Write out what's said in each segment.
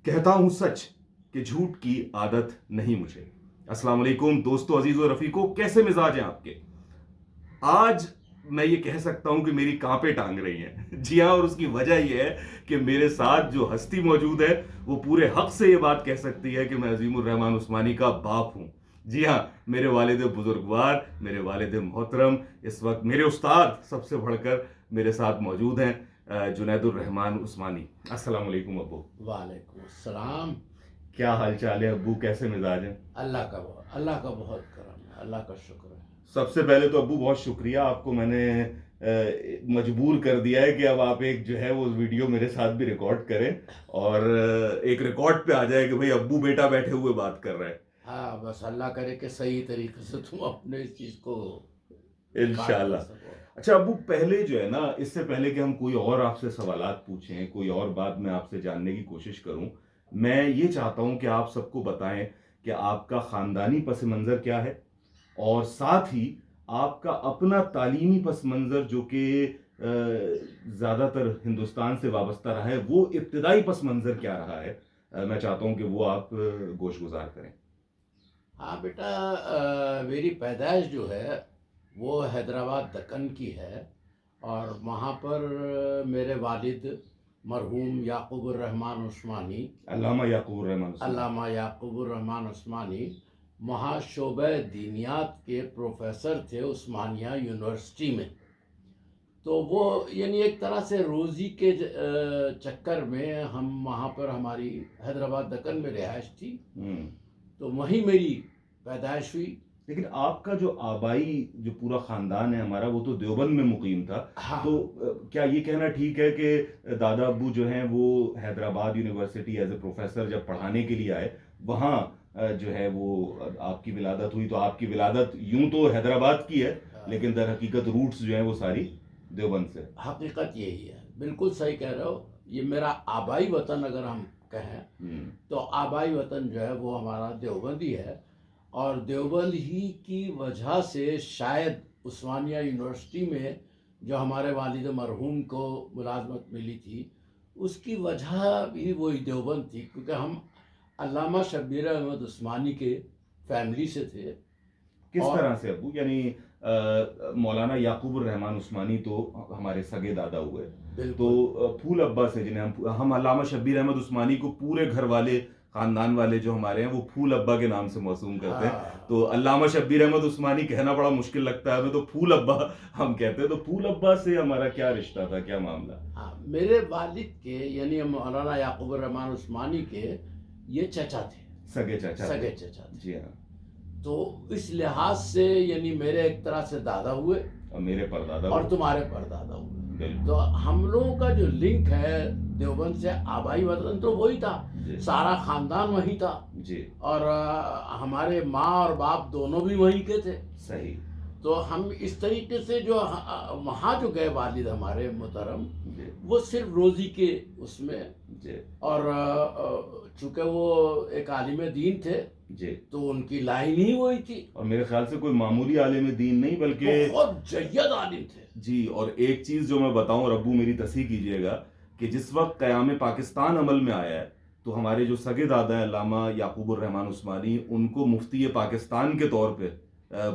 کہتا ہوں سچ کہ جھوٹ کی عادت نہیں مجھے. السلام علیکم دوستو، عزیز و رفیقو، کیسے مزاج ہیں آپ کے؟ آج میں یہ کہہ سکتا ہوں کہ میری کانپیں ٹانگ رہی ہیں. جی ہاں، اور اس کی وجہ یہ ہے کہ میرے ساتھ جو ہستی موجود ہے وہ پورے حق سے یہ بات کہہ سکتی ہے کہ میں عظیم الرحمان عثمانی کا باپ ہوں. جی ہاں، میرے والد بزرگوار، میرے والد محترم، اس وقت میرے استاد سب سے بڑھ کر میرے ساتھ موجود ہیں، جنید الرحمان عثمانی. السلام علیکم ابو. وعلیکم السلام. کیا حال چال ہے ابو؟ کیسے مزاج ہیں؟ اللہ کا بہت کرم ہے، اللہ کا شکر ہے. سب سے پہلے تو ابو بہت شکریہ، آپ کو میں نے مجبور کر دیا ہے کہ اب آپ ایک جو ہے وہ ویڈیو میرے ساتھ بھی ریکارڈ کریں اور ایک ریکارڈ پہ آ جائے کہ بھئی ابو بیٹا بیٹھے ہوئے بات کر رہے ہیں. ہاں، بس اللہ کرے کہ صحیح طریقے سے تم اپنے اس چیز کو ریکارڈ انشاءاللہ. کر سکو. اچھا ابو، پہلے جو ہے نا، اس سے پہلے کہ ہم کوئی اور آپ سے سوالات پوچھیں، کوئی اور بات میں آپ سے جاننے کی کوشش کروں، میں یہ چاہتا ہوں کہ آپ سب کو بتائیں کہ آپ کا خاندانی پس منظر کیا ہے، اور ساتھ ہی آپ کا اپنا تعلیمی پس منظر جو کہ زیادہ تر ہندوستان سے وابستہ رہا ہے، وہ ابتدائی پس منظر کیا رہا ہے. میں چاہتا ہوں کہ وہ آپ گوش گزار کریں. ہاں بیٹا، میری پیدائش جو ہے وہ حیدرآباد دکن کی ہے، اور وہاں پر میرے والد مرحوم یعقوب الرحمان عثمانی، علامہ یعقوب الرحمان عثمانی. علامہ یعقوب الرحمان عثمانی وہاں شعبہ دینیات کے پروفیسر تھے عثمانیہ یونیورسٹی میں. تو وہ یعنی ایک طرح سے روزی کے چکر میں ہم وہاں پر، ہماری حیدرآباد دکن میں رہائش تھی، تو وہیں میری پیدائش ہوئی. لیکن آپ کا جو آبائی جو پورا خاندان ہے ہمارا، وہ تو دیوبند میں مقیم تھا. ہاں، تو کیا یہ کہنا ٹھیک ہے کہ دادا ابو جو ہیں وہ Hyderabad university as a professor جب پڑھانے کے لیے آئے، وہاں جو ہے وہ آپ کی ولادت ہوئی؟ تو آپ کی ولادت یوں تو حیدرآباد کی ہے، لیکن در حقیقت روٹس جو ہیں وہ ساری دیوبند سے. حقیقت یہی ہے، بالکل صحیح کہہ رہے ہو. یہ میرا آبائی وطن اگر ہم کہیں تو آبائی وطن جو ہے وہ ہمارا دیوبند ہی ہے، اور دیوبند ہی کی وجہ سے شاید عثمانیہ یونیورسٹی میں جو ہمارے والد مرحوم کو ملازمت ملی تھی، اس کی وجہ بھی وہی دیوبند تھی، کیونکہ ہم علامہ شبیر احمد عثمانی کے فیملی سے تھے. کس اور طرح سے ابو؟ یعنی مولانا یعقوب الرحمان عثمانی تو ہمارے سگے دادا ہوئے، تو پھول ابا سے جنہیں ہم علامہ شبیر احمد عثمانی کو پورے گھر والے، خاندان والے جو ہمارے ہیں وہ پھول ابا کے نام سے موسوم کرتے ہیں. تو علامہ شبیر احمد عثمانی کہنا بڑا مشکل لگتا ہے ہمیں، تو پھول ابا ہم کہتے ہیں. تو پھول ابا سے ہمارا کیا رشتہ تھا، کیا معاملہ؟ میرے والد کے یعنی مولانا یعقوب الرحمان عثمانی کے یہ چچا تھے، سگے چچا. سگے چچا تھے. جی ہاں. تو اس لحاظ سے یعنی میرے ایک طرح سے دادا ہوئے اور میرے پردادا اور ہوئے. تمہارے پردادا ہوئے. بالکل. تو ہم لوگوں کا جو لنک ہے دیوبند سے، آبائی وطن تو وہی تھا، سارا خاندان وہی تھا. جی. اور ہمارے ماں اور باپ دونوں بھی وہیں کے تھے. صحیح. تو ہم اس طریقے سے جو وہاں جو گئے والد ہمارے محترم، وہ صرف روزی کے اس میں، اور چونکہ وہ ایک عالم دین تھے تو ان کی لائن ہی وہی تھی. اور میرے خیال سے کوئی معمولی عالم دین نہیں بلکہ بہت جید عالم تھے. جی. اور ایک چیز جو میں بتاؤں، اور ابو میری تصحیح کیجئے گا، کہ جس وقت قیام پاکستان عمل میں آیا ہے تو ہمارے جو سگے دادا ہیں علامہ یعقوب الرحمان عثمانی، ان کو مفتی پاکستان کے طور پہ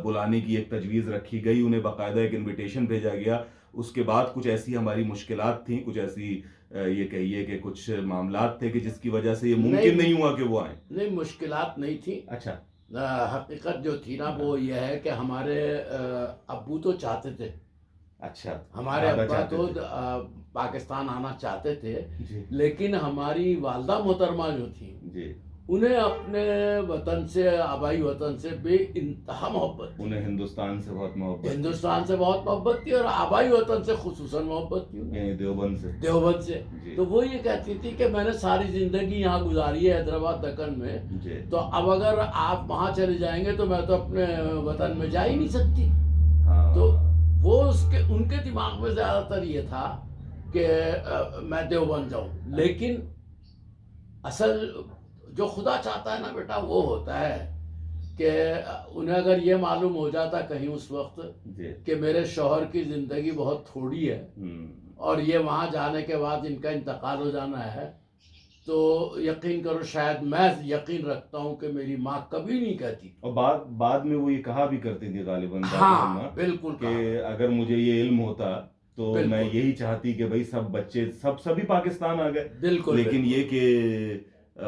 بلانے کی ایک تجویز رکھی گئی، انہیں باقاعدہ ایک انویٹیشن بھیجا گیا. اس کے بعد کچھ ایسی ہماری مشکلات تھیں، کچھ ایسی یہ کہیے کہ کچھ معاملات تھے کہ جس کی وجہ سے یہ ممکن نہیں ہوا کہ وہ آئیں. نہیں، مشکلات نہیں تھی. اچھا. حقیقت جو تھی نا وہ یہ ہے کہ ہمارے ابو تو چاہتے تھے، اچھا، ہمارے ابا تو پاکستان آنا چاہتے تھے، لیکن ہماری والدہ محترمہ جو تھیں انہیں اپنے وطن سے، آبائی وطن سے بے انتہا محبت تھی. انہیں ہندوستان سے بہت محبت، ہندوستان سے بہت محبت تھی، اور آبائی وطن سے خصوصاً محبت تھی، یعنی دیوبند سے. تو وہ یہ کہتی تھی کہ میں نے ساری زندگی یہاں گزاری ہے حیدرآباد دکن میں، تو اب اگر آپ وہاں چلے جائیں گے تو میں تو اپنے وطن میں جا ہی نہیں سکتی. تو وہ ان کے دماغ میں زیادہ تر یہ تھا کہ میں دیوبند جاؤں. لیکن اصل جو خدا چاہتا ہے نا بیٹا وہ ہوتا ہے کہ انہیں اگر یہ معلوم ہو جاتا کہیں اس وقت کہ میرے شوہر کی زندگی بہت تھوڑی ہے اور یہ وہاں جانے کے بعد ان کا انتقال ہو جانا ہے، تو یقین کرو شاید میں یقین رکھتا ہوں کہ میری ماں کبھی نہیں کہتی. اور بعد میں وہ یہ کہا بھی کرتی تھی غالباً ہاں بالکل کہ اگر مجھے یہ علم ہوتا تو میں یہی چاہتی کہ بھائی سب بچے سبھی پاکستان آ گئے. بالکل. لیکن یہ کہ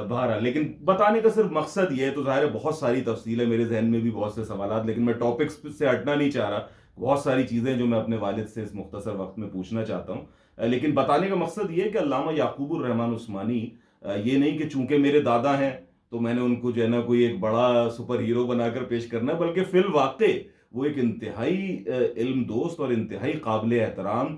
بہرحال لیکن بتانے کا صرف مقصد یہ ہے. تو ظاہر ہے بہت ساری تفصیل ہے، میرے ذہن میں بھی بہت سے سوالات، لیکن میں ٹاپکس سے ہٹنا نہیں چاہ رہا. بہت ساری چیزیں جو میں اپنے والد سے اس مختصر وقت میں پوچھنا چاہتا ہوں. لیکن بتانے کا مقصد یہ ہے کہ علامہ یعقوب الرحمن عثمانی یہ نہیں کہ چونکہ میرے دادا ہیں تو میں نے ان کو جو ہے نا کوئی ایک بڑا سپر ہیرو بنا کر پیش کرنا ہے، بلکہ فی الواقع وہ ایک انتہائی علم دوست اور انتہائی قابل احترام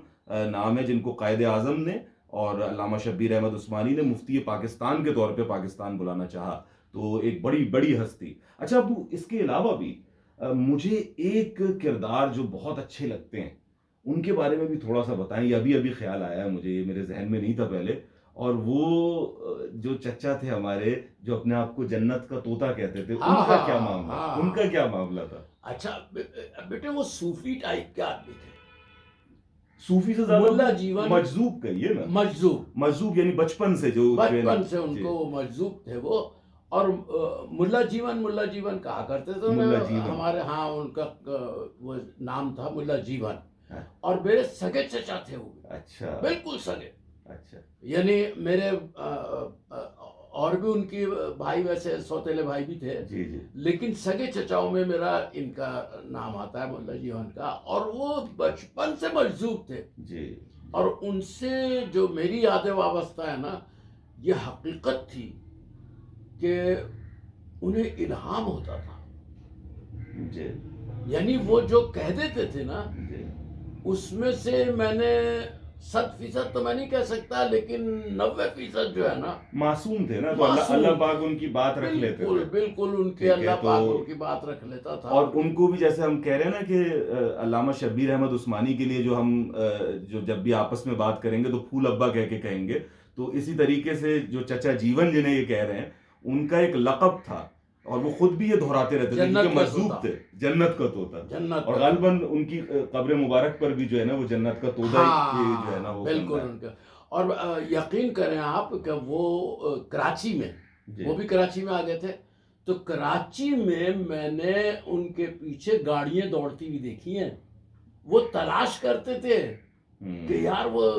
نام ہے جن کو قائد اعظم نے اور علامہ شبیر احمد عثمانی نے مفتی پاکستان کے طور پہ پاکستان بلانا چاہا. تو ایک بڑی ہستی. اچھا ابو، اس کے علاوہ بھی مجھے ایک کردار جو بہت اچھے لگتے ہیں ان کے بارے میں بھی تھوڑا سا بتائیں. یہ ابھی خیال آیا ہے مجھے، یہ میرے ذہن میں نہیں تھا پہلے. اور وہ جو چچا تھے ہمارے جو اپنے آپ کو جنت کا طوطا کہتے تھے، ان کا کیا معاملہ ان کا کیا معاملہ تھا؟ اچھا بیٹے، وہ صوفی ٹائپ کے آدمی تھے. صوفی سے زیادہ ملا جیون مجذوب کہیے نا. مجذوب یعنی بچپن سے ان کو مجذوب تھے وہ. اور ملا جیون کہا کرتے تھے ہمارے ہاں. ان کا وہ نام تھا ملا جیون. اور میرے سگے چچا تھے وہ. اچھا. بالکل سگے. اچھا. یعنی میرے اور بھی ان کی بھائی ویسے سوتیلے بھائی بھی تھے. جی جی. لیکن سگے چچاؤں میں میرا ان کا نام آتا ہے ملا جیون کا. اور وہ بچپن سے مجذوب تھے. جی. اور ان سے جو میری یادیں وابستہ ہے نا، یہ حقیقت تھی کہ انہیں الہام ہوتا تھا. جی. یعنی وہ جو کہہ دیتے تھے نا، اس میں سے میں نے 100% تو میں نہیں کہہ سکتا، لیکن 90% جو ہے نا معصوم تھے نا. تو اللہ پاک ان کی بات رکھ لیتے تھے. بالکل ان کی اللہ پاک ان کی بات رکھ لیتا تھا. اور ان کو بھی جیسے ہم کہہ رہے ہیں نا کہ علامہ شبیر احمد عثمانی کے لیے جو ہم جب بھی آپس میں بات کریں گے تو پھول ابا کہہ کے کہیں گے، تو اسی طریقے سے جو چچا جیون جنہیں یہ کہہ رہے ہیں ان کا ایک لقب تھا. اور وہ خود بھی یہ دہراتے رہتے تھے کہ مجذوب تھے، جنت کا طوطا. اور غالباً ان کی قبر مبارک پر بھی جو ہے نا وہ جنت کا طوطا جو ہے نا وہ بالکل ان کا. اور یقین کریں آپ کہ وہ کراچی میں، وہ بھی کراچی میں آ گئے تھے. تو کراچی میں نے ان کے پیچھے گاڑیاں دوڑتی ہوئی دیکھی ہیں. وہ تلاش کرتے تھے کہ یار وہ،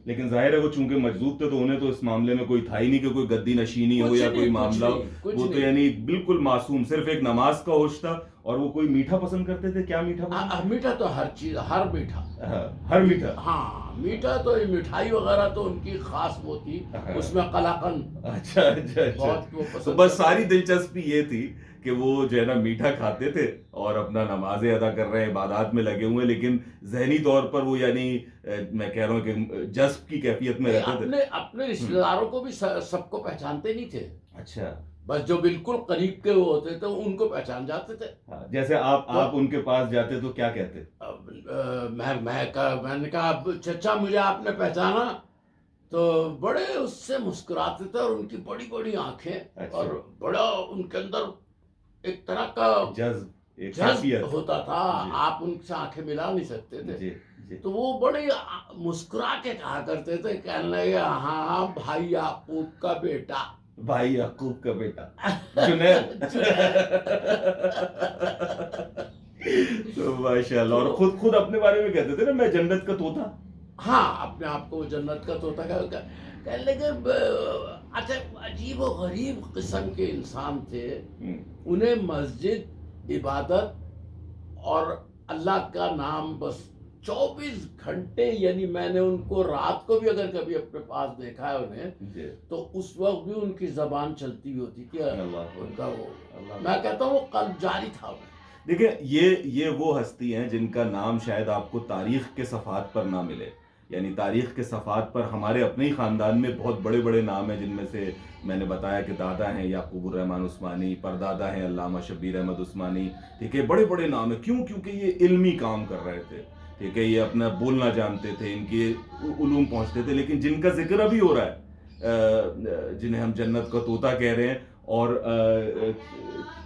لیکن ظاہر ہے وہ چونکہ مجذوب تھے تو انہیں تو اس معاملے میں کوئی تھا ہی نہیں کہ کوئی گدی نشینی ہو یا کوئی معاملہ ہو. وہ تو یعنی بالکل معصوم، صرف ایک نماز کا ہوش تھا. اور وہ کوئی میٹھا پسند کرتے تھے. کیا میٹھا؟ میٹھا تو ہر چیز، ہر میٹھا. ہاں میٹھا تو مٹھائی وغیرہ تو ان کی خاص وہ تھی، اس میں قلاقند. اچھا. بس ساری دلچسپی یہ تھی کہ وہ جو ہے نا میٹھا کھاتے تھے اور اپنا نمازیں ادا کر رہے ہیں، عبادات میں لگے ہوئے، لیکن ذہنی طور پر وہ یعنی میں کہہ رہا ہوں کہ جذب کی کیفیت میں رہتے تھے. اپنے رشتہ داروں کو بھی سب کو پہچانتے نہیں تھے. اچھا. بس جو بالکل قریب کے وہ ہوتے تھے ان کو پہچان جاتے تھے. جیسے آپ ان کے پاس جاتے تو کیا کہتے؟ میں نے کہا چچا مجھے آپ نے پہچانا؟ تو بڑے اس سے مسکراتے تھے اور ان کی بڑی بڑی آنکھیں. اور بڑا ان کے اندر ایک طرح کا جذب ہوتا تھا. آپ ان سے آنکھیں ملا نہیں سکتے تھے. تو وہ بڑے مسکرا کے کہا کرتے تھے، کہنے لگے ہاں بھائی یعقوب کا بیٹا. بھائی یعقوب کا بیٹا جنید. تو ماشاء اللہ. اور خود اپنے بارے میں کہتے تھے نا میں جنت کا طوطا. ہاں اپنے آپ کو جنت کا طوطا کہنے لگے. اچھا عجیب و غریب قسم کے انسان تھے. انہیں مسجد، عبادت اور اللہ کا نام بس 24 گھنٹے. یعنی میں نے ان کو رات کو بھی اگر کبھی اپنے پاس دیکھا ہے انہیں تو اس وقت بھی ان کی زبان چلتی ہوئی ہوتی تھی. ان کا وہ میں کہتا ہوں وہ قلب جاری تھا. دیکھیں یہ وہ ہستی ہیں جن کا نام شاید آپ کو تاریخ کے صفحات پر نہ ملے. یعنی تاریخ کے صفحات پر ہمارے اپنے ہی خاندان میں بہت بڑے بڑے نام ہیں، جن میں سے میں نے بتایا کہ دادا ہیں یعقوب الرحمن عثمانی، پردادا ہیں علامہ شبیر احمد عثمانی. ٹھیک ہے، بڑے بڑے نام ہیں. کیوں؟ کیونکہ یہ علمی کام کر رہے تھے. ٹھیک ہے، یہ اپنا بولنا جانتے تھے، ان کے علوم پہنچتے تھے. لیکن جن کا ذکر ابھی ہو رہا ہے، جنہیں ہم جنت کا طوطا کہہ رہے ہیں، اور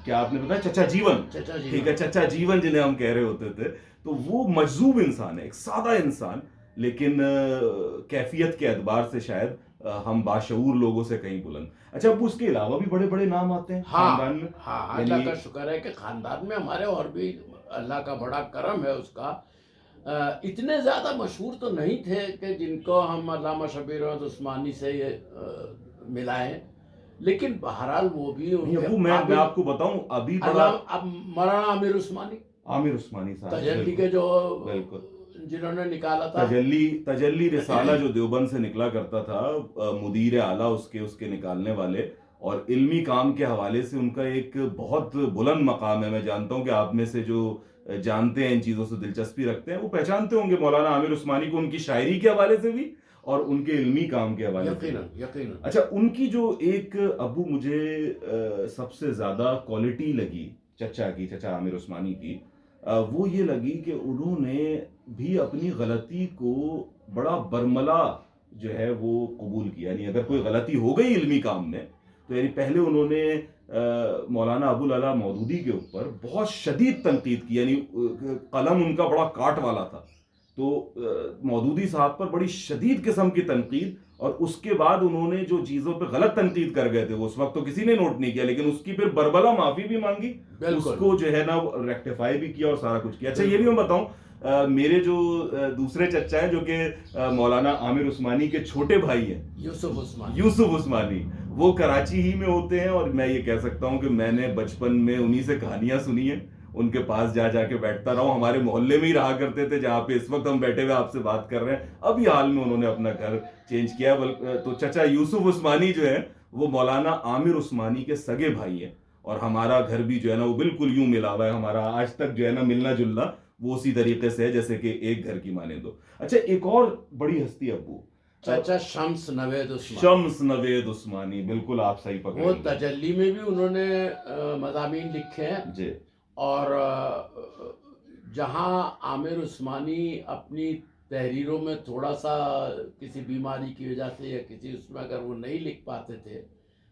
کیا آپ نے بتایا چچا جیون. ٹھیک ہے، چچا جیون جنہیں ہم کہہ رہے ہوتے تھے، تو وہ مجذوب انسان ہے، ایک سادہ انسان، لیکن کیفیت کے اعتبار سے شاید ہم باشعور لوگوں سے کہیں بلند. اچھا ابو اس کے علاوہ بھی بڑے بڑے نام آتے ہیں خاندان میں؟ ہاں اللہ کا شکر ہے کہ خاندان میں ہمارے اور بھی اللہ کا بڑا کرم ہے اس کا. اتنے زیادہ مشہور تو نہیں تھے کہ جن کو ہم علامہ شبیر احمد عثمانی سے ملائیں، لیکن بہرحال وہ بھی ابو میں آپ کو بتاؤں ابھی اب مولانا عامر عثمانی صاحب تجلی کے جو بالکل جنہوں نے نکالا تھا تجلی رسالہ جو دیوبند سے نکلا کرتا تھا، مدیر اعلیٰ اس کے نکالنے والے، اور علمی کام کے حوالے سے ان کا ایک بہت بلند مقام ہے. میں جانتا ہوں کہ آپ میں سے جو جانتے ہیں ان چیزوں سے دلچسپی رکھتے ہیں وہ پہچانتے ہوں گے مولانا عامر عثمانی کو ان کی شاعری کے حوالے سے بھی اور ان کے علمی کام کے حوالے سے. یقیناً. اچھا ان کی جو ایک ابو مجھے سب سے زیادہ کوالٹی لگی چچا عامر عثمانی کی، وہ یہ لگی کہ انہوں نے بھی اپنی غلطی کو بڑا برملا جو ہے وہ قبول کیا. یعنی اگر کوئی غلطی ہو گئی علمی کام میں تو یعنی پہلے انہوں نے مولانا ابو العلا مودودی کے اوپر بہت شدید تنقید کی. یعنی قلم ان کا بڑا کاٹ والا تھا، تو مودودی صاحب پر بڑی شدید قسم کی تنقید، اور اس کے بعد انہوں نے جو چیزوں پہ غلط تنقید کر گئے تھے وہ اس وقت تو کسی نے نوٹ نہیں کیا، لیکن اس کی پھر بربلا معافی بھی مانگی، اس کو جو ہے نا ریکٹیفائی بھی کیا اور سارا کچھ کیا. اچھا یہ بھی میں بتاؤں، میرے جو دوسرے چچا ہیں جو کہ مولانا عامر عثمانی کے چھوٹے بھائی ہیں، یوسف عثمانی، وہ کراچی ہی میں ہوتے ہیں. اور میں یہ کہہ سکتا ہوں کہ میں نے بچپن میں انہی سے کہانیاں سنی ہیں، ان کے پاس جا کے بیٹھتا رہا ہوں. ہمارے محلے میں ہی رہا کرتے تھے جہاں پہ اس وقت ہم بیٹھے ہوئے آپ سے بات کر رہے ہیں. ابھی حال میں انہوں نے اپنا گھر چینج کیا. تو چچا یوسف عثمانی جو ہے وہ مولانا عامر عثمانی کے سگے بھائی ہیں، اور ہمارا گھر بھی جو ہے نا وہ بالکل یوں ملا ہوا ہے. ہمارا آج تک جو ہے نا ملنا جلنا وہ اسی طریقے سے ہے جیسے کہ ایک گھر کی مانند ہو. اچھا ایک اور بڑی ہستی ابو، چچا شمس نوید عثمانی، بالکل آپ صحیح پکڑے. وہ تجلی میں بھی انہوں نے مضامین لکھے ہیں جی. اور جہاں عامر عثمانی اپنی تحریروں میں تھوڑا سا کسی بیماری کی وجہ سے یا کسی اس میں اگر وہ نہیں لکھ پاتے تھے،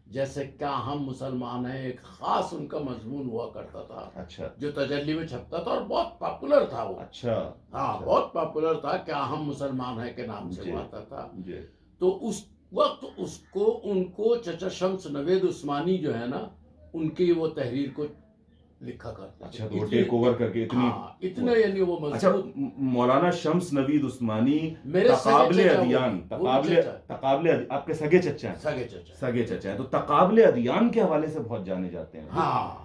جیسے کیا ہم مسلمان ہیں، ایک خاص ان کا مضمون ہوا کرتا تھا. اچھا. جو تجلی میں چھپتا تھا اور بہت پاپولر تھا وہ. اچھا. ہاں بہت پاپولر تھا، کیا ہم مسلمان ہیں کے نام سے وہ آتا تھا. تو اس وقت ان کو چچا شمس نوید عثمانی جو ہے نا ان کی وہ تحریر کو لکھا کرتا. اچھا تو وہ ٹیک اوور کر کے اتنا یعنی وہ مضمون. اچھا مولانا شمس نوید عثمانی تقابل ادیان آپ کے سگے چچا ہیں، تو تقابل ادیان کے حوالے سے بہت جانے جاتے ہیں.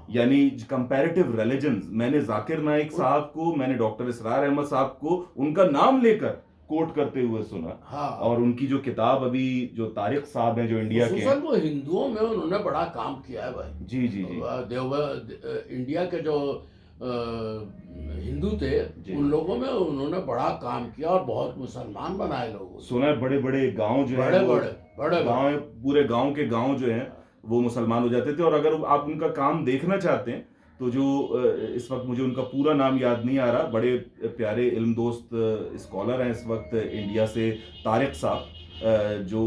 یعنی کمپیریٹیو ریلیجنز، میں نے ذاکر نائک صاحب کو، میں نے ڈاکٹر اسرار احمد صاحب کو ان کا نام لے کر کوٹ کرتے ہوئے سنا. اور ان کی جو کتاب ابھی جو طارق صاحب ہیں جو انڈیا کے ہیں، وہ ہندوؤں میں انہوں نے بڑا کام کیا ہے بھائی. جی انڈیا کے جو ہندو تھے ان لوگوں میں انہوں نے بڑا کام کیا اور بہت مسلمان بنائے لوگوں. سنا ہے بڑے بڑے گاؤں جو ہیں، بڑے گاؤں، پورے گاؤں کے گاؤں جو ہیں وہ مسلمان ہو جاتے تھے. اور اگر آپ ان کا کام دیکھنا چاہتے ہیں تو جو اس وقت مجھے ان کا پورا نام یاد نہیں آ رہا، بڑے پیارے علم دوست اسکالر ہیں اس وقت انڈیا سے، طارق صاحب، جو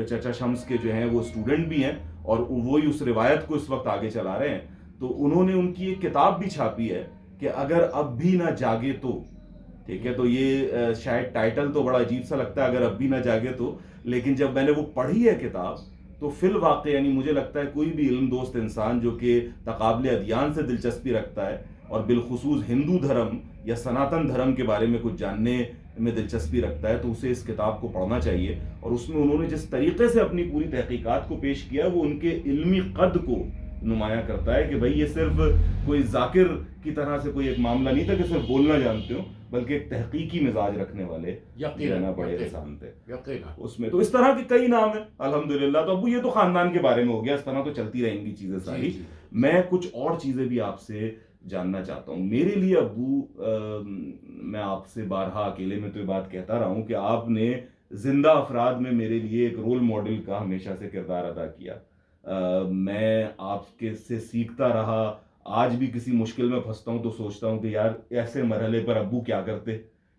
چچا شمس کے جو ہیں وہ اسٹوڈنٹ بھی ہیں اور وہی اس روایت کو اس وقت آگے چلا رہے ہیں. تو انہوں نے ان کی ایک کتاب بھی چھاپی ہے کہ اگر اب بھی نہ جاگے تو، ٹھیک ہے. تو یہ شاید ٹائٹل تو بڑا عجیب سا لگتا ہے، اگر اب بھی نہ جاگے تو، لیکن جب میں نے وہ پڑھی ہے کتاب تو فی الواقع یعنی مجھے لگتا ہے کوئی بھی علم دوست انسان جو کہ تقابل ادیان سے دلچسپی رکھتا ہے اور بالخصوص ہندو دھرم یا سناتن دھرم کے بارے میں کچھ جاننے میں دلچسپی رکھتا ہے تو اسے اس کتاب کو پڑھنا چاہیے. اور اس میں انہوں نے جس طریقے سے اپنی پوری تحقیقات کو پیش کیا وہ ان کے علمی قد کو نمایاں کرتا ہے کہ بھائی یہ صرف کوئی ذاکر کی طرح سے کوئی ایک معاملہ نہیں تھا کہ صرف بولنا جانتے ہو، بلکہ ایک تحقیقی مزاج رکھنے والے بڑے انسان تھے اس میں. تو اس طرح کے کئی نام ہیں الحمدللہ. تو ابو یہ تو خاندان کے بارے میں ہو گیا، اس طرح تو چلتی رہیں گی چیزیں ساری. میں کچھ اور چیزیں بھی آپ سے جاننا چاہتا ہوں. میرے لیے ابو، میں آپ سے بارہا اکیلے میں تو یہ بات کہتا رہا ہوں کہ آپ نے زندہ افراد میں میرے لیے ایک رول ماڈل کا ہمیشہ سے کردار ادا کیا. میں آپ کے سے سیکھتا رہا. آج بھی کسی مشکل میں پھنستا ہوں تو سوچتا ہوں کہ یار ایسے مرحلے پر ابو کیا کرتے،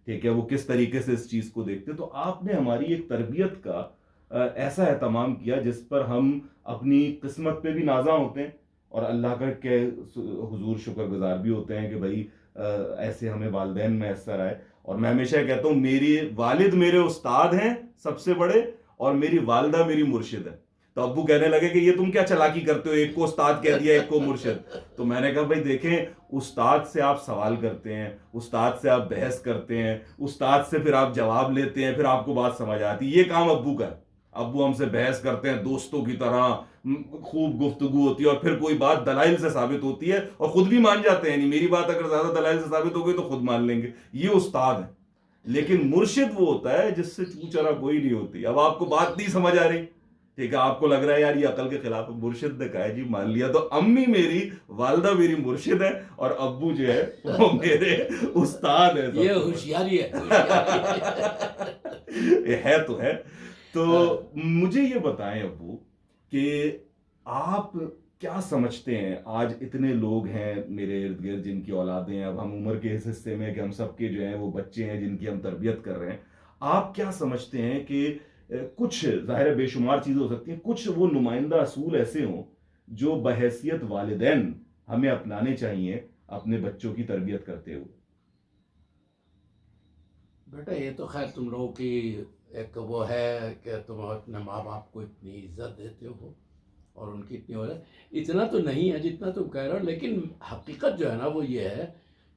ٹھیک ہے، وہ کس طریقے سے اس چیز کو دیکھتے. تو آپ نے ہماری ایک تربیت کا ایسا اہتمام کیا جس پر ہم اپنی قسمت پہ بھی نازاں ہوتے ہیں اور اللہ کا کہ حضور شکر گزار بھی ہوتے ہیں کہ بھائی ایسے ہمیں والدین میسر آئے. اور میں ہمیشہ کہتا ہوں میرے والد میرے استاد ہیں سب سے بڑے، اور میری والدہ میری مرشد ہے. تو ابو کہنے لگے کہ یہ تم کیا چلاکی کرتے ہو, ایک کو استاد کہہ دیا ایک کو مرشد. تو میں نے کہا بھائی دیکھیں, استاد سے آپ سوال کرتے ہیں, استاد سے آپ بحث کرتے ہیں, استاد سے پھر آپ جواب لیتے ہیں, پھر آپ کو بات سمجھ آتی ہے. یہ کام ابو کا ہے. ابو ہم سے بحث کرتے ہیں دوستوں کی طرح, خوب گفتگو ہوتی ہے, اور پھر کوئی بات دلائل سے ثابت ہوتی ہے اور خود بھی مان جاتے ہیں. نہیں, میری بات اگر زیادہ دلائل سے ثابت ہو گئی تو خود مان لیں گے. یہ استاد ہے. لیکن مرشد وہ ہوتا ہے جس سے چو چرا کوئی نہیں ہوتی. اب آپ کو بات نہیں سمجھ آ رہی, ٹھیک ہے, آپ کو لگ رہا ہے یار یہ عقل کے خلاف ہے, مرشد نے کہا ہے جی مان لیا. تو امی میری, والدہ میری مرشد ہے, اور ابو جو ہے وہ میرے استاد ہے. یہ ہوشیاری ہے. یہ ہے تو ہے. تو مجھے یہ بتائیں ابو کہ آپ کیا سمجھتے ہیں, آج اتنے لوگ ہیں میرے ارد گرد جن کی اولادیں ہیں, اب ہم عمر کے اس حصے میں کہ ہم سب کے جو ہیں وہ بچے ہیں جن کی ہم تربیت کر رہے ہیں, آپ کیا سمجھتے ہیں کہ کچھ ظاہر بے شمار چیزیں ہو سکتی ہیں, کچھ وہ نمائندہ اصول ایسے ہوں جو بحیثیت والدین ہمیں اپنانے چاہیے اپنے بچوں کی تربیت کرتے ہوئے؟ بیٹا یہ تو خیر تم لوگوں کی ایک وہ ہے کہ تم اپنے ماں باپ کو اتنی عزت دیتے ہو اور ان کی اتنی عزت, اتنا تو نہیں ہے جتنا تم کہہ رہے ہو. لیکن حقیقت جو ہے نا وہ یہ ہے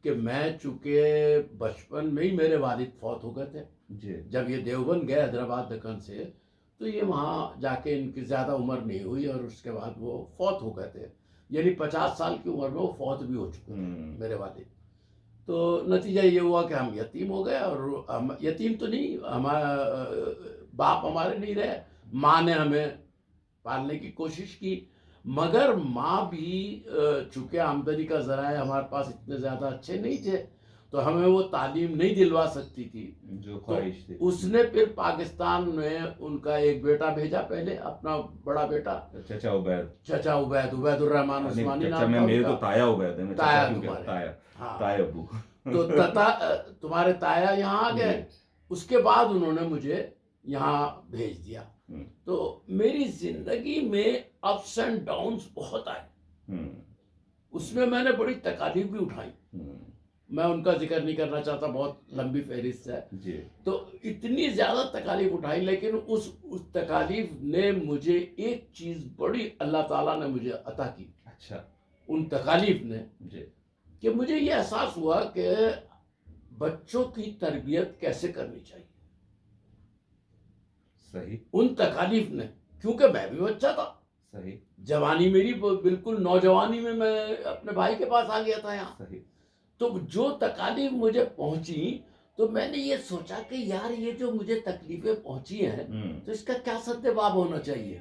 کہ میں چونکہ بچپن میں ہی میرے والد فوت ہو گئے تھے. جی. جب یہ دیوبند گئے حیدرآباد دکن سے, تو یہ وہاں جا کے ان کی زیادہ عمر نہیں ہوئی اور اس کے بعد وہ فوت ہو گئے تھے. یعنی 50 سال کی عمر میں وہ فوت بھی ہو چکے تھے میرے والد. تو نتیجہ یہ ہوا کہ ہم یتیم ہو گئے, اور ہم یتیم تو نہیں, ہمارا باپ ہمارے نہیں رہے, ماں نے ہمیں پالنے کی کوشش کی. مگر ماں بھی چونکہ آمدنی کا ذرائع ہمارے پاس اتنے زیادہ اچھے نہیں تھے, تو ہمیں وہ تعلیم نہیں دلوا سکتی تھی جو خواہش تھی. اس نے پھر پاکستان میں ان کا ایک بیٹا بھیجا, پہلے اپنا بڑا بیٹا چچا عبید, چچا عبید الرحمان عثمانی چچا نام میں تھا میرے ان تو کا. تایا عبید ہے, میں تایا چچا کیوں تمہارے, کہتا, تایا, ہاں, تایا ابو. تو تمہارے تایا یہاں آ گئے. اس کے بعد انہوں نے مجھے یہاں بھیج دیا. تو میری زندگی میں اپس اینڈ ڈاؤنس بہت آئے, اس میں میں نے بڑی تکالیف بھی اٹھائی. میں ان کا ذکر نہیں کرنا چاہتا, بہت لمبی فہرست ہے. تو اتنی زیادہ تکالیف اٹھائی, لیکن اس تکالیف نے مجھے ایک چیز بڑی اللہ تعالیٰ نے مجھے عطا کی. اچھا. ان تکالیف نے کہ مجھے یہ احساس ہوا کہ بچوں کی تربیت کیسے کرنی چاہیے. صحیح. ان تکالیف نے, کیونکہ میں بھی بچہ تھا. صحیح. جوانی میری بالکل نوجوانی میں اپنے بھائی کے پاس آ گیا تھا یہاں. صحیح. تو جو تکالیف مجھے پہنچی, تو میں نے یہ سوچا کہ یار یہ جو مجھے تکلیفیں پہنچی ہیں تو اس کا کیا سدباب ہونا چاہیے.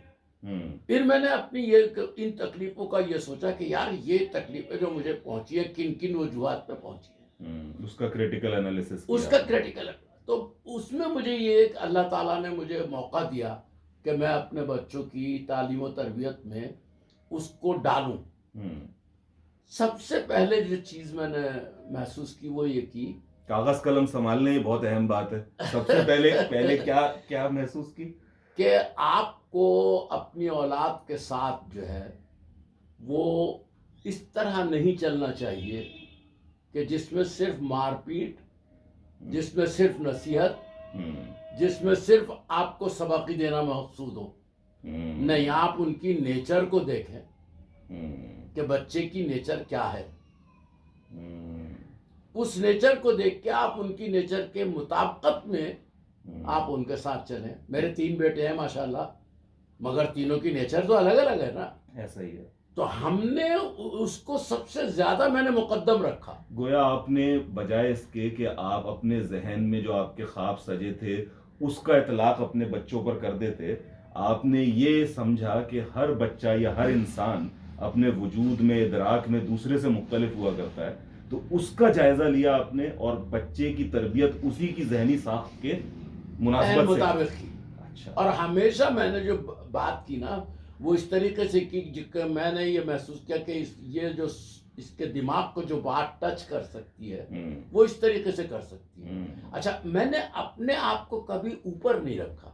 پھر میں نے اپنی ان تکلیفوں کا یہ سوچا کہ یار یہ تکلیفیں جو مجھے پہنچی ہے کن کن وجوہات پہ پہنچی ہیں, اس کا کریٹیکل انالیسس, اس کا کریٹیکل. تو اس میں مجھے یہ ایک اللہ تعالیٰ نے مجھے موقع دیا کہ میں اپنے بچوں کی تعلیم و تربیت میں اس کو ڈالوں. سب سے پہلے جو چیز میں نے محسوس کی وہ یہ کی, کاغذ قلم سنبھالنے, یہ بہت اہم بات ہے. سب سے پہلے کیا محسوس کی کہ آپ کو اپنی اولاد کے ساتھ جو ہے وہ اس طرح نہیں چلنا چاہیے کہ جس میں صرف مار پیٹ, جس میں صرف نصیحت, جس میں صرف آپ کو سبق دینا مقصود ہو. نہیں, آپ ان کی نیچر کو دیکھیں کہ بچے کی نیچر کیا ہے. اس نیچر کو دیکھ کے آپ ان کی نیچر کے مطابقت میں آپ ان کے ساتھ چلیں. میرے 3 بیٹے ہیں ماشاءاللہ, مگر تینوں کی نیچر تو الگ الگ ہے نا. ایسا ہی ہے. تو ہم نے اس کو سب سے زیادہ میں نے مقدم رکھا. گویا آپ نے بجائے اس کے کہ آپ اپنے ذہن میں جو آپ کے خواب سجے تھے اس کا اطلاق اپنے بچوں پر کر دیتے, آپ نے یہ سمجھا کہ ہر بچہ یا ہر انسان اپنے وجود میں, ادراک میں دوسرے سے مختلف ہوا کرتا ہے, تو اس کا جائزہ لیا آپ نے اور بچے کی تربیت اسی کی ذہنی ساخت کے مناسبت مطابق کی. اچھا. اور ہمیشہ میں نے جو بات کی نا وہ اس طریقے سے کی کہ میں نے یہ محسوس کیا کہ یہ جو اس کے دماغ کو جو بات ٹچ کر سکتی ہے وہ اس طریقے سے کر سکتی ہے. اچھا, میں نے اپنے آپ کو کبھی اوپر نہیں رکھا.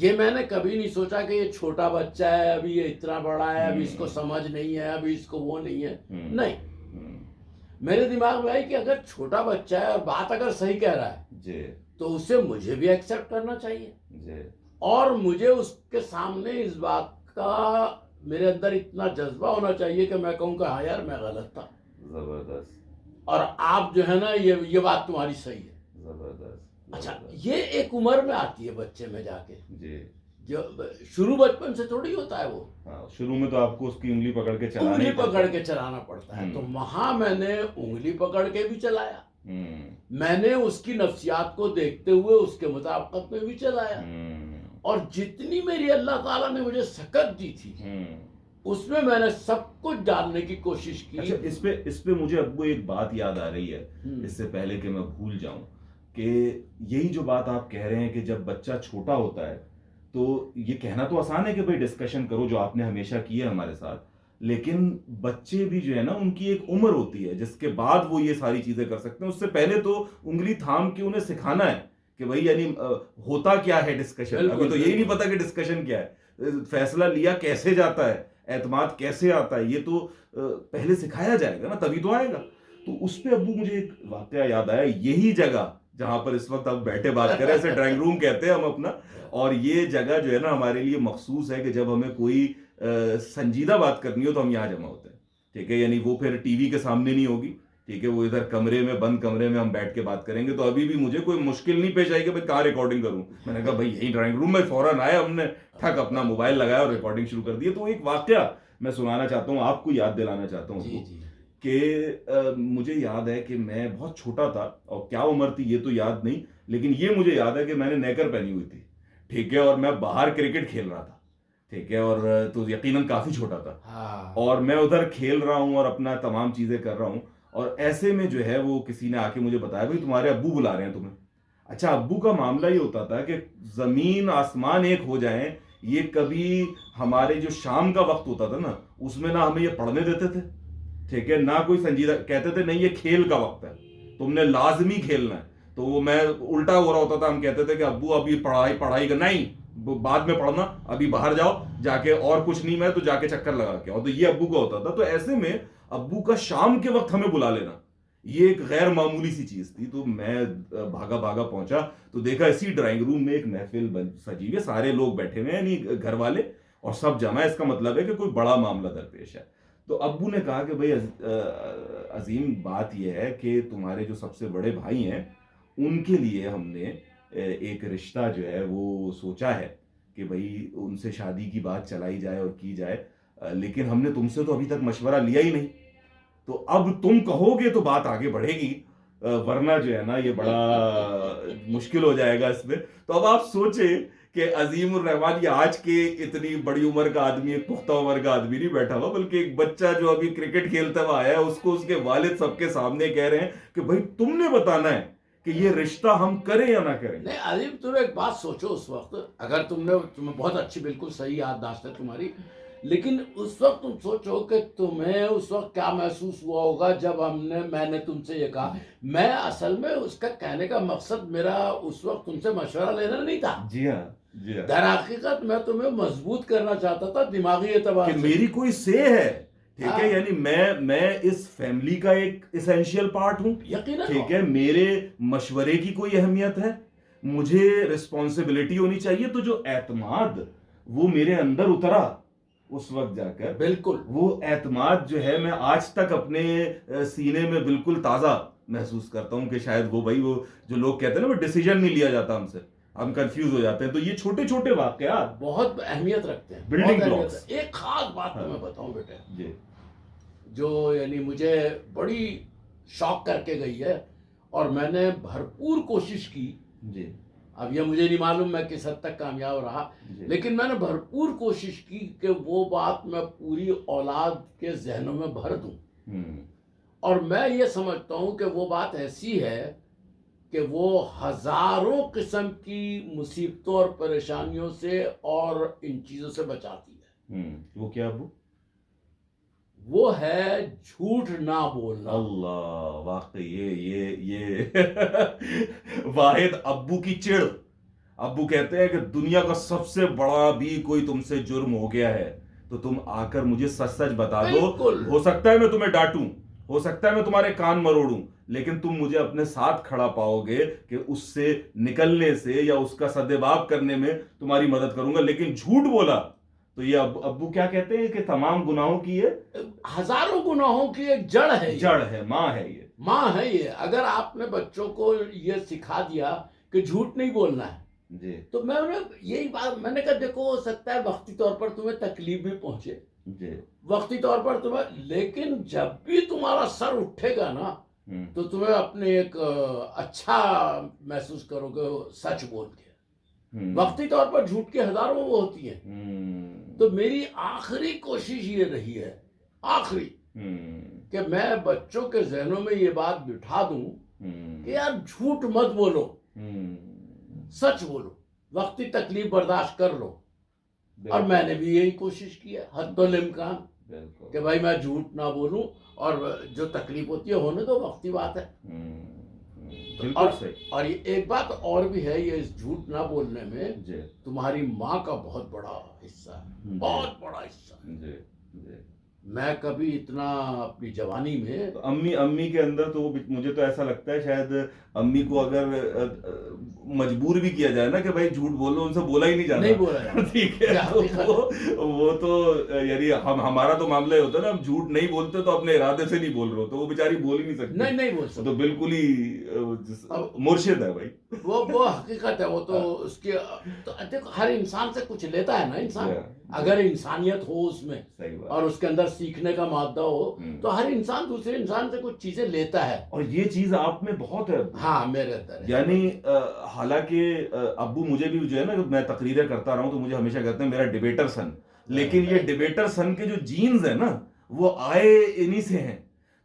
یہ میں نے کبھی نہیں سوچا کہ یہ چھوٹا بچہ ہے, ابھی یہ اتنا بڑا ہے, ابھی اس کو سمجھ نہیں ہے, ابھی اس کو وہ نہیں ہے. نہیں, میرے دماغ میں آئی کہ اگر چھوٹا بچہ ہے اور بات اگر صحیح کہہ رہا ہے تو اسے مجھے بھی ایکسیپٹ کرنا چاہیے اور مجھے اس کے سامنے اس بات کا میرے اندر اتنا جذبہ ہونا چاہیے کہ میں کہوں کہ ہاں یار میں غلط تھا، زبردست، اور آپ جو ہے نا یہ بات تمہاری صحیح ہے. زبردست. اچھا یہ ایک عمر میں آتی ہے بچے میں جا کے، جی، جو شروع بچپن سے تھوڑی ہوتا ہے وہ. ہاں شروع میں تو آپ کو اس کی انگلی پکڑ کے چلانا انگلی پکڑ کے چلانا پڑتا ہے. ہوں. تو وہاں میں نے انگلی پکڑ کے بھی چلایا، ہوں، میں نے اس کی نفسیات کو دیکھتے ہوئے اس کے مطابقت میں بھی چلایا، اور جتنی میری اللہ تعالیٰ نے مجھے سکت دی تھی اس میں نے سب کچھ ڈالنے کی کوشش کی. اچھا اس پہ مجھے ابو ایک بات یاد آ رہی ہے اس سے پہلے کہ میں بھول جاؤں، کہ یہی جو بات آپ کہہ رہے ہیں کہ جب بچہ چھوٹا ہوتا ہے تو یہ کہنا تو آسان ہے کہ بھائی ڈسکشن کرو، جو آپ نے ہمیشہ کی ہے ہمارے ساتھ، لیکن بچے بھی جو ہے نا ان کی ایک عمر ہوتی ہے جس کے بعد وہ یہ ساری چیزیں کر سکتے ہیں. اس سے پہلے تو انگلی تھام کے انہیں سکھانا ہے کہ بھائی یعنی ہوتا کیا ہے ڈسکشن. ابھی تو یہی نہیں پتا کہ ڈسکشن کیا ہے، فیصلہ لیا کیسے جاتا ہے، اعتماد کیسے آتا ہے، یہ تو پہلے سکھایا جائے گا نا تبھی تو آئے گا. تو اس پہ ابو مجھے ایک واقعہ یاد آیا، یہی جگہ جہاں پر اس وقت آپ بیٹھے بات کر رہے ہیں، اسے ڈرائنگ روم کہتے ہیں ہم اپنا، اور یہ جگہ جو ہے نا ہمارے لیے مخصوص ہے کہ جب ہمیں کوئی سنجیدہ بات کرنی ہو تو ہم یہاں جمع ہوتے ہیں. ٹھیک ہے، یعنی وہ پھر ٹی وی کے سامنے نہیں ہوگی، ٹھیک ہے، وہ ادھر کمرے میں بند کمرے میں ہم بیٹھ کے بات کریں گے. تو ابھی بھی مجھے کوئی مشکل نہیں پیش آئی کہ بھائی کہاں ریکارڈنگ کروں. میں نے کہا بھائی یہی ڈرائنگ روم میں، فوراً آیا، ہم نے ٹھک اپنا موبائل لگایا اور ریکارڈنگ شروع کر دی. تو ایک واقعہ میں سنانا چاہتا ہوں، آپ کو یاد دلانا چاہتا ہوں کہ مجھے یاد ہے کہ میں بہت چھوٹا تھا، اور کیا عمر تھی یہ تو یاد نہیں، لیکن یہ مجھے یاد ہے کہ میں نے نیکر پہنی ہوئی تھی، ٹھیک ہے، اور میں باہر کرکٹ کھیل رہا تھا، ٹھیک ہے، اور تو یقیناً کافی چھوٹا تھا، اور میں ادھر کھیل رہا ہوں اور اپنا تمام چیزیں کر رہا ہوں، اور ایسے میں جو ہے وہ کسی نے آ کے مجھے بتایا بھائی تمہارے ابو بلا رہے ہیں تمہیں. اچھا ابو کا معاملہ یہ ہوتا تھا کہ زمین آسمان ایک ہو جائیں، یہ کبھی ہمارے جو شام کا وقت ہوتا تھا نا اس میں نہ ہمیں یہ پڑھنے دیتے تھے، ٹھیک ہے، نہ کوئی سنجیدہ، کہتے تھے نہیں یہ کھیل کا وقت ہے، تم نے لازمی کھیلنا ہے. تو وہ میں الٹا ہو رہا ہوتا تھا، ہم کہتے تھے کہ ابو ابھی پڑھائی کا نہیں، بعد میں پڑھنا، ابھی باہر جاؤ جا کے، اور کچھ نہیں میں تو جا کے چکر لگا کے آؤ. تو یہ ابو کا ہوتا تھا. تو ایسے میں ابو کا شام کے وقت ہمیں بلا لینا یہ ایک غیر معمولی سی چیز تھی. تو میں بھاگا پہنچا تو دیکھا اسی ڈرائنگ روم میں ایک محفل سجی ہوئی ہے، سارے لوگ بیٹھے ہوئے ہیں، یعنی گھر والے اور سب جمع ہے. اس کا مطلب ہے کہ کوئی بڑا معاملہ درپیش ہے. تو ابو نے کہا کہ بھائی عظیم بات یہ ہے کہ تمہارے جو سب سے بڑے بھائی ہیں ان کے لیے ہم نے ایک رشتہ جو ہے وہ سوچا ہے کہ بھائی ان سے شادی کی بات چلائی جائے اور کی جائے، لیکن ہم نے تم سے تو ابھی تک مشورہ لیا ہی نہیں، تو اب تم کہو گے تو بات آگے بڑھے گی، ورنہ جو ہے نا یہ بڑا مشکل ہو جائے گا اس میں. تو اب آپ سوچیں کہ عظیم الرحمان یہ آج کے اتنی بڑی عمر کا آدمی، ایک پختہ عمر کا آدمی نہیں بیٹھا ہوا، بلکہ ایک بچہ جو ابھی کرکٹ کھیلتا ہوا آیا ہے، اس کو اس کے والد سب کے سامنے کہہ رہے ہیں کہ بھائی تم نے بتانا ہے کہ یہ رشتہ ہم کریں یا نہ کریں. نہیں عظیم تم ایک بات سوچو، اس وقت اگر تمہیں بہت اچھی، بالکل صحیح یادداشت ہے تمہاری، لیکن اس وقت تم سوچو کہ تمہیں اس وقت کیا محسوس ہوا ہوگا جب میں نے تم سے یہ کہا. میں اصل میں اس کا کہنے کا مقصد میرا اس وقت تم سے مشورہ لینا نہیں تھا. جی ہاں، جی ہاں، در حقیقت میں تمہیں مضبوط کرنا چاہتا تھا دماغی اعتبار کہ سے، میری کوئی سے ہے، ٹھیک ہے، یعنی میں اس فیملی کا ایک اسینشیل پارٹ ہوں، یقیناً، ٹھیک ہے، میرے مشورے کی کوئی اہمیت ہے، مجھے رسپانسبلٹی ہونی چاہیے. تو جو اعتماد وہ میرے اندر اترا اس وقت جا کر، بالکل وہ اعتماد جو ہے میں آج تک اپنے سینے میں بالکل تازہ محسوس کرتا ہوں کہ شاید وہ بھائی وہ جو لوگ کہتے ہیں نا وہ ڈیسیجن نہیں لیا جاتا ہم سے، ہم کنفیوز ہو جاتے ہیں. تو یہ چھوٹے چھوٹے واقعات بہت اہمیت رکھتے ہیں، بلڈنگ بہت بلاکس. اہمیت. ایک خاص بات تمہیں بتاؤں بیٹے، جی، جو یعنی مجھے بڑی شوق کر کے گئی ہے، اور میں نے بھرپور کوشش کی. جی، اب یہ مجھے نہیں معلوم میں کس حد تک کامیاب رہا، جی، لیکن میں نے بھرپور کوشش کی کہ وہ بات میں پوری اولاد کے ذہنوں میں بھر دوں. اور میں یہ سمجھتا ہوں کہ وہ بات ایسی ہے کہ وہ ہزاروں قسم کی مصیبتوں اور پریشانیوں سے اور ان چیزوں سے بچاتی ہے. وہ کیا ابو؟ وہ ہے جھوٹ نہ بولنا. اللہ، واقعی یہ واحد ابو کی چڑ. ابو کہتے ہیں کہ دنیا کا سب سے بڑا بھی کوئی تم سے جرم ہو گیا ہے تو تم آ کر مجھے سچ سچ بتا دو، بالکل. ہو سکتا ہے میں تمہیں ڈانٹوں، ہو سکتا ہے میں تمہارے کان مروڑوں لیکن تم مجھے اپنے ساتھ کھڑا پاؤ گے کہ اس سے نکلنے سے یا اس کا سدباب کرنے میں تمہاری مدد کروں گا. لیکن جھوٹ بولا تو یہ ابو کیا کہتے ہیں کہ تمام گناہوں کی یہ ہزاروں گناہوں کی ایک جڑ ہے, جڑ ہے, ماں ہے یہ, ماں ہے یہ. اگر آپ نے بچوں کو یہ سکھا دیا کہ جھوٹ نہیں بولنا ہے جی تو میں انہیں یہی بات میں نے کہا دیکھو ہو سکتا ہے وقتی طور پر تمہیں تکلیف بھی پہنچے, جی وقتی طور پر تمہیں, لیکن جب بھی تمہارا سر اٹھے گا نا تو تمہیں اپنے ایک اچھا محسوس کرو گے سچ بول کے. وقتی طور پر جھوٹ کی ہزاروں وہ ہوتی ہیں. تو میری آخری کوشش یہ رہی ہے, آخری, کہ میں بچوں کے ذہنوں میں یہ بات بٹھا دوں کہ یار جھوٹ مت بولو, سچ بولو, وقتی تکلیف برداشت کر لو. اور میں نے بھی یہی کوشش کی ہے حد الامکان کہ بھائی میں جھوٹ نہ بولوں, اور جو تکلیف ہوتی ہے ہونے دو, وقتی بات ہے. اور یہ ایک بات اور بھی ہے, یہ اس جھوٹ نہ بولنے میں تمہاری ماں کا بہت بڑا حصہ ہے, بہت بڑا حصہ. میں کبھی اتنا اپنی جوانی میں امی کے اندر تو مجھے تو ایسا لگتا ہے شاید امی کو اگر مجبور بھی کیا جائے نا کہ بھائی جھوٹ بولو, ان سے بولا ہی نہیں جاتا, نہیں بولا جاتا. ٹھیک ہے, وہ تو یعنی ہمارا تو معاملہ یہ ہوتا ہے نا, ہم جھوٹ نہیں بولتے تو اپنے ارادے سے نہیں بول رہے, تو وہ بیچاری بول ہی نہیں سکتی, نہیں بول سکتی, تو بالکل ہی مرشد ہے بھائی, وہ حقیقت ہے. وہ تو اس کی ہر انسان سے کچھ لیتا ہے نا انسان, اگر انسانیت ہو اس میں اور اس کے اندر سیکھنے کا مادہ ہو تو ہر انسان دوسرے انسان سے کچھ چیزیں لیتا ہے. اور یہ چیز آپ میں بہت ہے. ہاں میرے اندر, یعنی حالانکہ ابو مجھے بھی جو ہے نا, میں تقریریں کرتا رہا ہوں تو مجھے ہمیشہ کہتے ہیں میرا ڈیبیٹر سن, لیکن یہ ڈیبیٹر سن کے جو جینز ہیں نا وہ آئے انہی سے ہیں.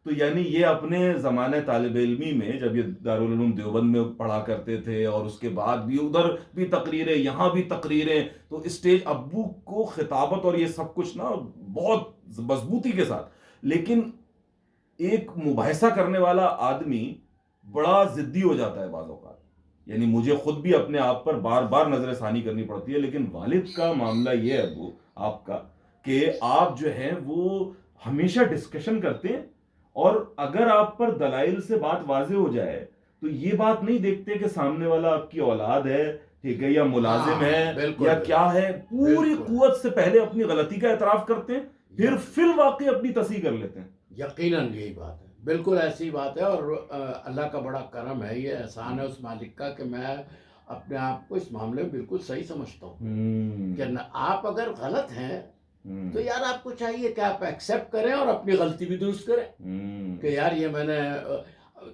تو یعنی یہ اپنے زمانے طالب علمی میں جب یہ دارالعلوم دیوبند میں پڑھا کرتے تھے اور اس کے بعد بھی ادھر بھی تقریریں یہاں بھی تقریریں, تو اسٹیج ابو کو خطابت اور یہ سب کچھ نا بہت مضبوطی کے ساتھ. لیکن ایک مباحثہ کرنے والا آدمی بڑا ضدی ہو جاتا ہے بعض اوقات, یعنی مجھے خود بھی اپنے آپ پر بار بار نظر ثانی کرنی پڑتی ہے. لیکن والد کا معاملہ یہ ہے ابو آپ کا کہ آپ جو ہیں وہ ہمیشہ ڈسکشن کرتے ہیں, اور اگر آپ پر دلائل سے بات واضح ہو جائے تو یہ بات نہیں دیکھتے کہ سامنے والا آپ کی اولاد ہے, ٹھیک ہے, یا ملازم ہے یا کیا ہے, پوری قوت سے پہلے اپنی غلطی کا اعتراف کرتے ہیں, پھر فی الواقع اپنی تصحیح کر لیتے ہیں. یقیناً یہی بات ہے, بالکل ایسی بات ہے. اور اللہ کا بڑا کرم ہے, یہ احسان ہے اس مالک کا کہ میں اپنے آپ کو اس معاملے میں بالکل صحیح سمجھتا ہوں کہ آپ اگر غلط ہیں تو یار آپ کو چاہیے کہ آپ ایکسیپٹ کریں اور اپنی غلطی بھی درست کریں کہ یار یہ میں نے,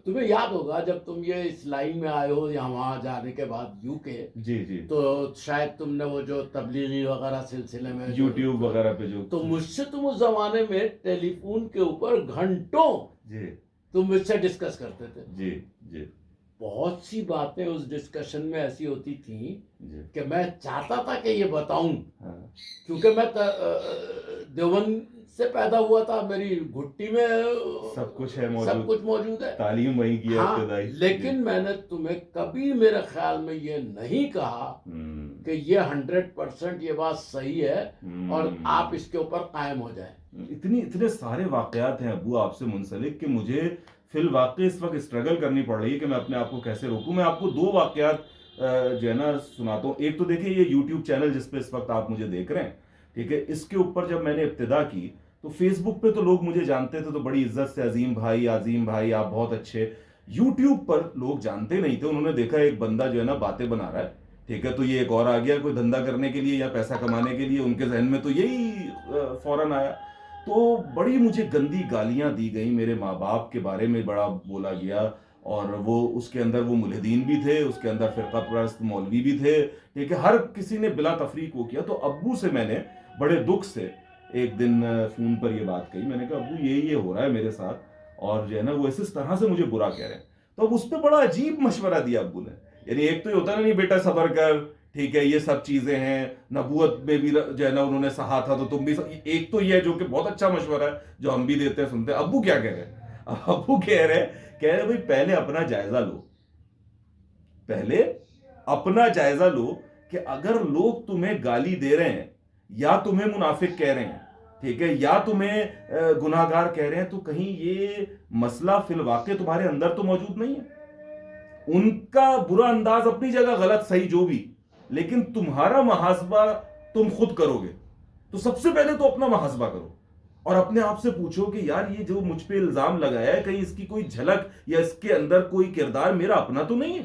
تمہیں یاد ہوگا جب تم یہ اس لائن میں آئے ہو یا وہاں جانے کے بعد یو کے, جی تو شاید تم نے وہ جو تبلیغی وغیرہ سلسلے میں یوٹیوب وغیرہ پہ جو, تو مجھ سے تم اس زمانے میں ٹیلی فون کے اوپر گھنٹوں تم مجھ سے ڈسکس کرتے تھے. جی بہت سی باتیں اس ڈسکشن میں ایسی ہوتی تھیں کہ میں چاہتا تھا کہ یہ بتاؤں, کیونکہ میں دیوبند سے پیدا ہوا تھا, میری گھٹی میں سب کچھ ہے, سب کچھ موجود ہے, تعلیم وہیں کی ہے ابتدائی. لیکن میں نے تمہیں کبھی میرے خیال میں یہ نہیں کہا کہ یہ 100% یہ بات صحیح ہے اور آپ اس کے اوپر قائم ہو جائیں. اتنے سارے واقعات ہیں ابو آپ سے منسلک کہ مجھے فی الواقع اس وقت اسٹرگل کرنی پڑ رہی ہے کہ میں اپنے آپ کو کیسے روکوں. میں آپ کو 2 واقعات جو ہے نا سناتا ہوں. ایک تو دیکھیں یہ یوٹیوب چینل جس پہ اس وقت آپ مجھے دیکھ رہے ہیں, ٹھیک ہے, اس کے اوپر جب میں نے ابتدا کی تو فیس بک پہ تو لوگ مجھے جانتے تھے, تو بڑی عزت سے عظیم بھائی آپ بہت اچھے. یوٹیوب پر لوگ جانتے نہیں تھے, انہوں نے دیکھا ایک بندہ جو ہے نا باتیں بنا رہا ہے, ٹھیک ہے, تو یہ ایک اور آ گیا کوئی دھندا کرنے کے لیے یا پیسہ کمانے کے لیے, ان کے ذہن میں تو یہی فوراً آیا. تو بڑی مجھے گندی گالیاں دی گئیں, میرے ماں باپ کے بارے میں بڑا بولا گیا, اور وہ اس کے اندر وہ ملحدین بھی تھے, اس کے اندر فرقہ پرست مولوی بھی تھے, ٹھیک ہے, ہر کسی نے بلا تفریق وہ کیا. تو ابو سے میں نے بڑے دکھ سے ایک دن فون پر یہ بات کہی, میں نے کہا ابو یہ ہو رہا ہے میرے ساتھ, اور جو ہے نا وہ اس طرح سے مجھے برا کہہ رہے ہیں. تو اب اس پہ بڑا عجیب مشورہ دیا ابو نے, یعنی ایک تو یہ ہوتا نہیں بیٹا صبر کر, ٹھیک ہے, یہ سب چیزیں ہیں, نبوت میں بھی جو ہے نا انہوں نے سہا تھا تو تم بھی, ایک تو یہ ہے جو کہ بہت اچھا مشورہ ہے جو ہم بھی دیتے ہیں سنتے ہیں. ابو کیا کہہ رہے ہیں, ابو کہہ رہے بھائی پہلے اپنا جائزہ لو کہ اگر لوگ تمہیں گالی دے رہے ہیں یا تمہیں منافق کہہ رہے ہیں, ٹھیک ہے, یا تمہیں گناہگار کہہ رہے ہیں, تو کہیں یہ مسئلہ فی الواقع تمہارے اندر تو موجود نہیں ہے. ان کا برا انداز اپنی جگہ غلط صحیح جو بھی, لیکن تمہارا محاسبہ تم خود کرو گے تو سب سے پہلے تو اپنا محاسبہ کرو اور اپنے آپ سے پوچھو کہ یار یہ جو مجھ پہ الزام لگایا ہے کہیں اس کی کوئی جھلک یا اس کے اندر کوئی کردار میرا اپنا تو نہیں ہے.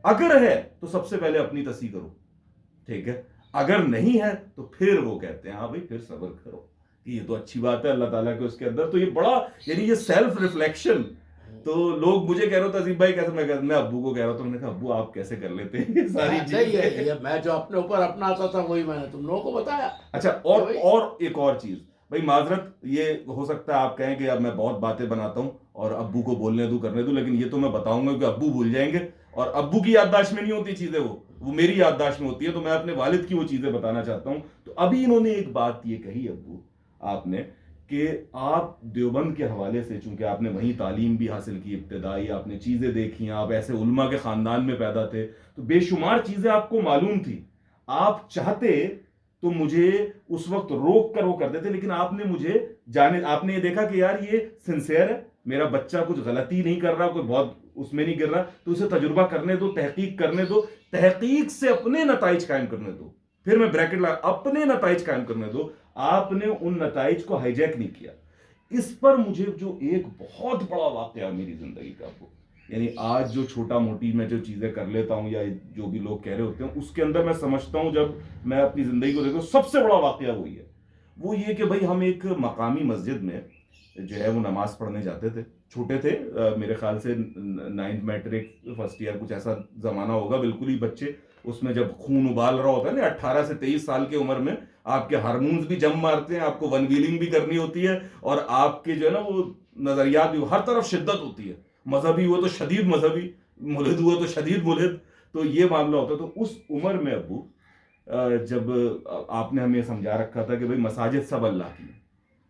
اگر ہے تو سب سے پہلے اپنی تصحیح کرو, ٹھیک ہے. اگر نہیں ہے تو پھر وہ کہتے ہیں ہاں بھائی پھر صبر کرو کہ یہ تو اچھی بات ہے اللہ تعالیٰ کے اس کے اندر. تو یہ بڑا یعنی یہ سیلف ریفلیکشن. تو لوگ مجھے کہہ رہے ہوتے عظیم بھائی کیسے, میں ابو کو کہہ رہا تھا, میں نے کہا ابو آپ کیسے کر لیتے ہیں یہ ساری چیزیں. میں جو اپنے اوپر اپناتا تھا وہی میں نے تم لوگوں کو بتایا. اچھا اور ایک اور چیز بھائی, معذرت یہ ہو سکتا ہے آپ کہیں کہ اب میں بہت باتیں بناتا ہوں اور ابو کو بولنے دوں کرنے دوں, لیکن یہ تو میں بتاؤں گا کہ ابو بھول جائیں گے اور ابو کی یادداشت میں نہیں ہوتی چیزیں, وہ میری یادداشت میں ہوتی ہے. تو میں اپنے والد کی وہ چیزیں بتانا چاہتا ہوں. تو ابھی انہوں نے ایک بات یہ کہی ابو آپ نے کہ آپ دیوبند کے حوالے سے, چونکہ آپ نے وہیں تعلیم بھی حاصل کی ابتدائی, آپ نے چیزیں دیکھی, آپ ایسے علماء کے خاندان میں پیدا تھے تو بے شمار چیزیں آپ کو معلوم تھی. آپ چاہتے تو مجھے اس وقت روک کر وہ کر دیتے, لیکن آپ نے مجھے آپ نے یہ دیکھا کہ یار یہ سنسیئر ہے, میرا بچہ کچھ غلطی نہیں کر رہا, کوئی بہت اس میں نہیں گر رہا, تو اسے تجربہ کرنے دو, تحقیق کرنے دو, تحقیق سے اپنے نتائج قائم کرنے دو. پھر میں بریکٹ لگا, اپنے نتائج قائم کرنے دو. آپ نے ان نتائج کو ہائی جیک نہیں کیا. اس پر مجھے جو ایک بہت بڑا واقعہ میری زندگی کا, وہ یعنی آج جو چھوٹا موٹی میں جو چیزیں کر لیتا ہوں یا جو بھی لوگ کہہ رہے ہوتے ہیں, اس کے اندر میں سمجھتا ہوں جب میں اپنی زندگی کو دیکھوں سب سے بڑا واقعہ وہی ہے. وہ یہ کہ بھائی ہم ایک مقامی مسجد میں جو ہے وہ نماز پڑھنے جاتے تھے. چھوٹے تھے, میرے خیال سے 9th میٹرک فرسٹ ایئر کچھ ایسا زمانہ ہوگا, بالکل ہی بچے. اس میں جب خون ابال رہا ہوتا ہے نا 18 سے 23 سال کی عمر میں, آپ کے ہارمونز بھی جم مارتے ہیں, آپ کو ون ویلنگ بھی کرنی ہوتی ہے اور آپ کے جو ہے نا وہ نظریات بھی, ہر طرف شدت ہوتی ہے. مذہبی ہوا تو شدید مذہبی, ملحد ہوا تو شدید ملحد. تو یہ معاملہ ہوتا ہے. تو اس عمر میں ابو جب آپ نے ہمیں سمجھا رکھا تھا کہ بھائی مساجد سب اللہ کی,